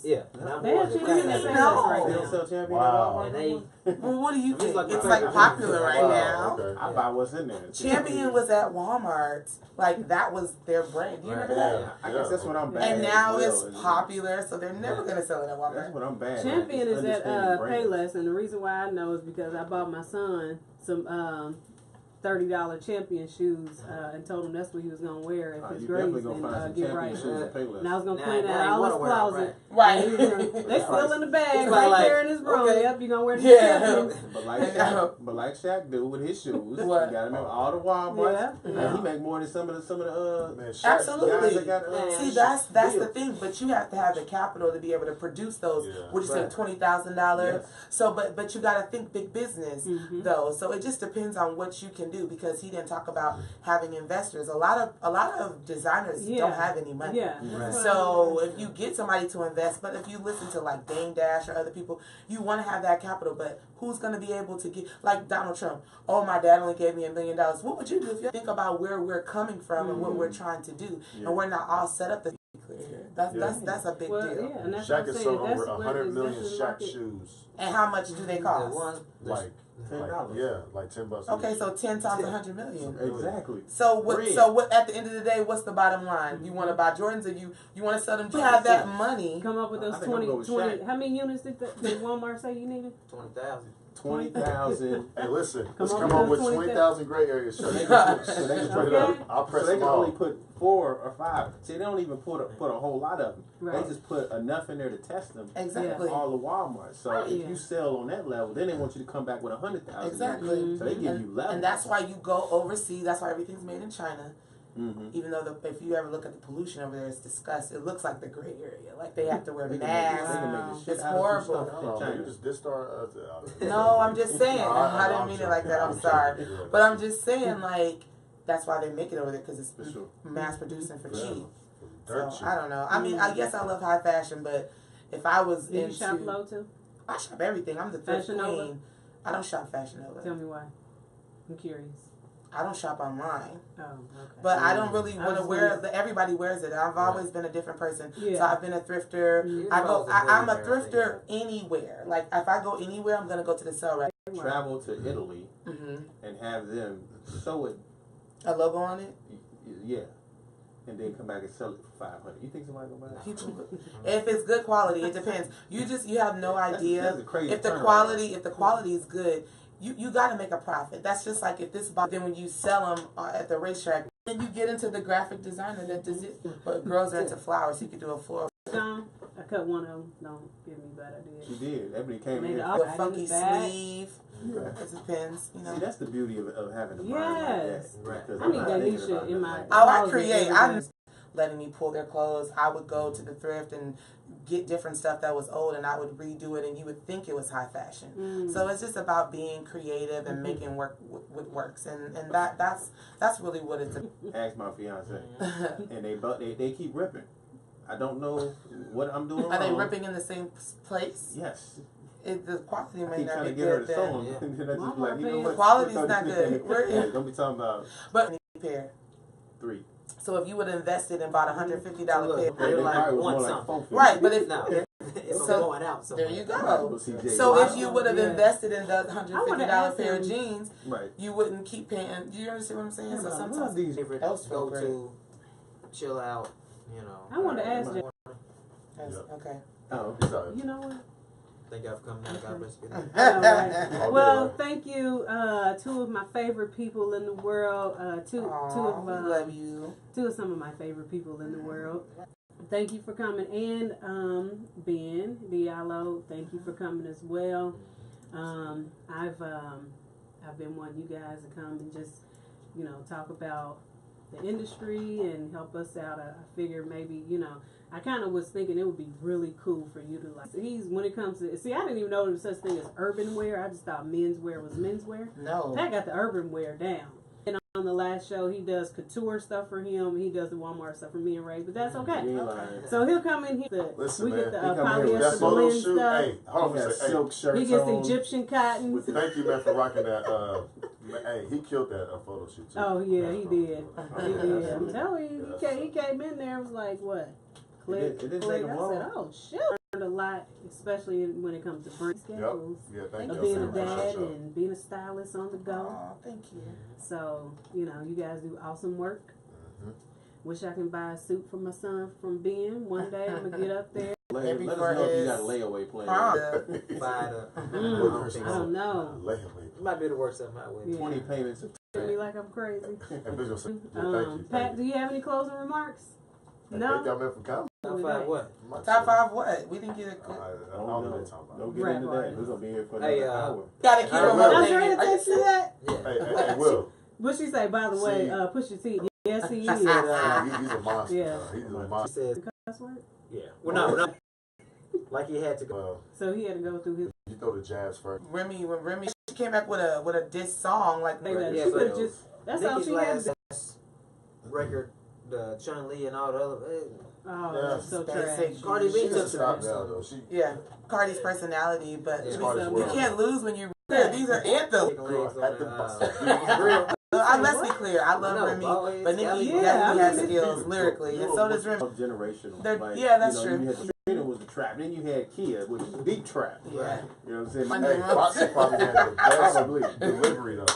Yeah. And I'm They have more than champion that. in No. right They don't now. sell champion Wow. And they Well, what do you It's think? like It's my like favorite. popular right Wow, now. okay. I buy what's in there. Champion was at Walmart. Like that was their brand. Do you remember that? Yeah. I guess that's what I'm bad And at now as well, it's is- popular, so they're never gonna sell it at That's Walmart. what I'm bad at. Champion is at understanding brands. Payless, and the reason why I know is because I bought my son some $30 Champion shoes and told him that's what he was gonna wear if his You grades definitely gonna find didn't some get champion right. shoes at Payless. And I was gonna Nah, clean nah, out you all wanna his wear 'em, closet. Right. And he was gonna- they still in the bag It's right like, there in his room. okay. Yep, you gonna wear the Yeah. Champion. But like Shaq do with his shoes, What? he got him in all the Walmarts. Yeah. And he make more than some of the Man, Shaq- Absolutely. guys that got See, that's the deals. thing, but you have to have the capital to be able to produce those. Yeah. Would you say Right. $20,000? Yes. So, but you got to think big business Mhm. though. So it just depends on what you can do because he didn't talk about having investors. A lot of designers Yeah. don't have any money. Yeah. Right. that's what So I if you get somebody to invest, but if you listen to like Dame Dash or other people, you want to have that capital. But who's going to be able to get like Donald Trump? Oh, my dad only gave me $1 million. What would you do if you think about where we're coming from and what we're trying to do, Yeah. and we're not all set up to be clear? That's a big well, deal. yeah, and that's Shaq what I'm has saying. sold That's over what 100 is million that's the Shaq market. shoes. And how much do they the cost? ones Like, $10. yeah, like $10. Okay, so 10 times 100 million. Exactly. So what? Bread. So what? At the end of the day, what's the bottom line? You want to buy Jordans, or you want to sell them? You have that money. Come up with those I think I'm gonna go with 20. Shaq. How many units did Walmart say you needed? 20,000. 20,000. Hey, listen, Come let's on come with up with those 20,000 gray area shirts. So they can put it Okay. up. I'll press So they them can all. only put 4 or 5. See, they don't even put a whole lot of them. Right. They just put enough in there to test them. Exactly. All the Walmart. So Right. if you sell on that level, then they want you to come back with 100,000. Exactly. So they give you levels. And that's why you go overseas. That's why everything's made in China. Mm-hmm. Even though if you ever look at the pollution over there, it's disgusting. It looks like the gray area. Like they have to wear They masks. can make the shit It's out of some horrible. stuff I in don't know, China. you just dissed our. No, I'm just saying. No, I didn't I'm mean it joking. like that. I'm I'm sorry. joking. Yeah. But I'm just saying, like, that's why they make it over there because it's For sure. mass producing for Yeah. cheap. Dirt So cheap. I don't know. I mean, I guess I love high fashion, but if I was Did you into, shop low too? I shop everything. I'm the thrift Fashion Nova? queen. I don't shop Fashion Nova. Tell me why. I'm curious. I don't shop online. Oh, okay. But I don't really I want to was wear. wondering. Everybody wears it. I've always been a different person. Yeah. So I've been a thrifter. Mhm. I'm a thrifter anywhere. Like if I go anywhere, I'm gonna go to the sale rack. Travel to Italy Mm-hmm. and have them sew it, A logo on it. yeah, and then come back and sell it for 500. You think somebody gonna buy that? People, if it's good quality, it depends. You have no idea That's a crazy if the turnaround. quality is good. You got to make a profit. That's just like if this. Then when you sell them at the racetrack, then you get into the graphic designer that does it. But girls are into flowers, so you could do a floral. John, I cut one of them. Don't give me bad ideas. She did. Ebony came Made in. it here. up. A funky Bag. sleeve. Okay. It depends, you know. See, that's the beauty of having a mind Yes. like that. Right. Because I I'm need not that thinking shit about in nothing my- like Oh, that. I create. every I'm day. letting me pull their clothes. I would go to the thrift and get different stuff that was old, and I would redo it, and you would think it was high fashion. Mm. So it's just about being creative and making work what works, and that's really what it's. Ask my fiance, and they keep ripping. I don't know what I'm doing Are they wrong. ripping in the same place? Yes. The quality I may keep not trying be to get her good. to sew Then. them. Yeah. And then I just Walmart like, you know pays- what? The quality's We're not good. We're yeah, don't be talking about But pair. 3. So if you would have invested and bought $150 pair, They're They like, probably was want more like something. 450. right? But if No, if So, I'm going out somewhere. there you Well, go. CJ, So wow. if you would have Yeah. invested in the I $150 wanna ask pair of him- jeans, Right. you wouldn't keep paying. Do you understand what I'm saying? Yeah, So but I love sometimes these. Favorite Else feel go to, chill out, you know. I wanted to ask Right. you. okay. Oh, It's all right. You know what? Thank y'all for coming out. God bless you. All right. All Well, right. thank you, two of my favorite people in the world. Two Aw, we love you. two of some of my favorite people in the world. Thank you for coming, and Ben Diallo, thank you for coming as well. I've been wanting you guys to come and just talk about the industry and help us out. I figure maybe I kind of was thinking it would be really cool for you to when it comes to I didn't even know there was such thing as urban wear. I just thought menswear was menswear. No. Pat got the urban wear down. And on the last show, he does couture stuff for him. He does the Walmart stuff for me and Ray, but that's okay. You ain't lying. So he'll come in here. Listen, We man, get the he come here with That polyester photo blend shoot, stuff. hey, hold He on got a second. silk shirts He gets on. Egyptian cotton. Thank you, man, for rocking that. Hey, he killed that photo shoot too. Oh yeah, he did. He did. Yeah. I'm telling you, he came in there and was like, what? Click, It didn't click. take I him said, long. oh shit. I learned a lot, especially when it comes to brand schedules. Yeah, thank Of you. being a Appreciate dad y'all. and being a stylist on the go. Aw, thank you. So, you guys do awesome work. Mhm. Wish I can buy a suit for my son from Ben. One day I'm gonna get up there. Maybe Let for us know if you his got a layaway plan. Fired up. I don't know. You might be able to work something out with it. Yeah. 20 payments. Treat me like I'm crazy. And Bishop said, yeah, thank you. Pat, do you have any closing remarks? Thank y'all, No. man, for coming. Top five what? Top 5 what? We didn't get a good. I don't know what they're talking Don't about. get Rap into that. artist. We're going to be here for Hey, another hour. Gotta keep I him will. I'm updated. trying to Are you text you that. Yeah. Hey, Will. What she say, by the way, See- push your T. Yes, he She is. said, He's a monster. Yeah. He's a she monster. said, Cuss word? yeah. Well, no. Like he had to go. Well, So he had to go through his. you throw the jabs first. When Remy she came back with a diss song like Like that. Yeah, She but could just. That's all Nicki's she had to last record, the Chun Li and all the other. Oh, Yeah. that's so Basic. trash. Cardi B She took needs to to stop that. now, though. She, yeah, Cardi's personality, but Yeah. it's Cardi's You you world. can't lose when you. These are anthems. Taking legs on At the, the bus. grill. Let's be clear. I love No, Remy, always but Nicki gotta be- Yeah, definitely I has mean, skills lyrically, and so does Remy. Generational. They're- yeah, that's You true. had Trina was the trap. Then you had Kia, which was deep trap. Yeah. You know what I'm saying? I hey, know. Foxy probably had the Probably. best delivery, though.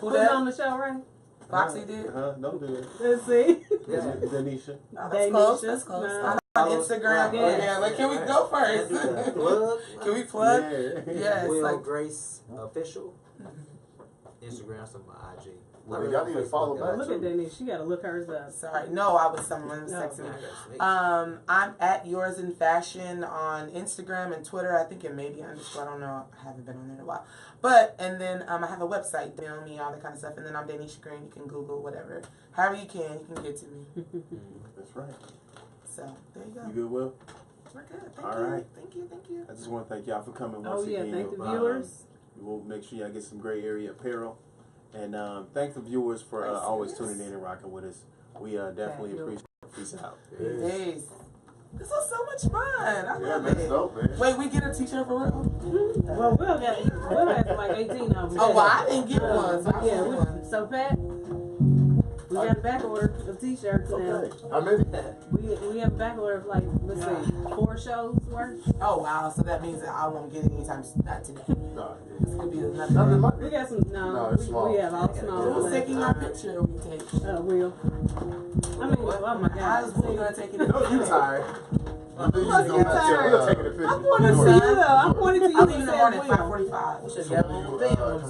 Who Who's that? on the show, right? Foxy did. Don't do it. Let's see. Yeah. Denisha. Oh, that's close. Danisha. That's close. No. On Instagram. Yeah. Yeah. Like, can we go first? Plug. Can we plug? Yeah. Yes. Will Like, Grace official. Instagram, some IG. Well, y'all need to follow Facebook, back. Look at Denise. She got to look hers up. sorry. No, I was someone No. texting me. Okay. I'm at Yours in Fashion on Instagram and Twitter. I think it may be underscore. I don't know. I haven't been on there in a while. But, and then I have a website, email me, all that kind of stuff. And then I'm Danisha Green. You can Google, whatever. However you can get to me. That's right. So, there you go. You good, Will? We're good. Thank All you. right. Thank you. Thank you. I just want to thank y'all for coming Oh, once yeah. again. Thank the viewers. We'll make sure y'all get some gray area apparel. And thank the viewers for Are you always serious? tuning in and rocking with us. We definitely Thank you. appreciate it. Peace out. Peace. This was so much fun. I Yeah, love that's it. dope, man. Wait, we get a t-shirt for real? Well, Will has like 18 of them. Oh, well, I didn't get one. So I Yeah, want one. so Pat, we got a back order of t-shirts now. Okay. How many? We have a back order of like, let's see, 4 shows worth. Oh, wow. So that means that I won't get it anytime. Not today. No. This could be another Nothing day. much. We got some, No, it's small. we have all small. Who's ones. taking our picture we take? Will. I mean, oh my I was God. going to take it. No, you tired. Let's get We're tired. taking a picture. I pointed to you though. I pointed to you. I'll and leave in the said morning Will. at 5:45. We should So have when one you, thing come on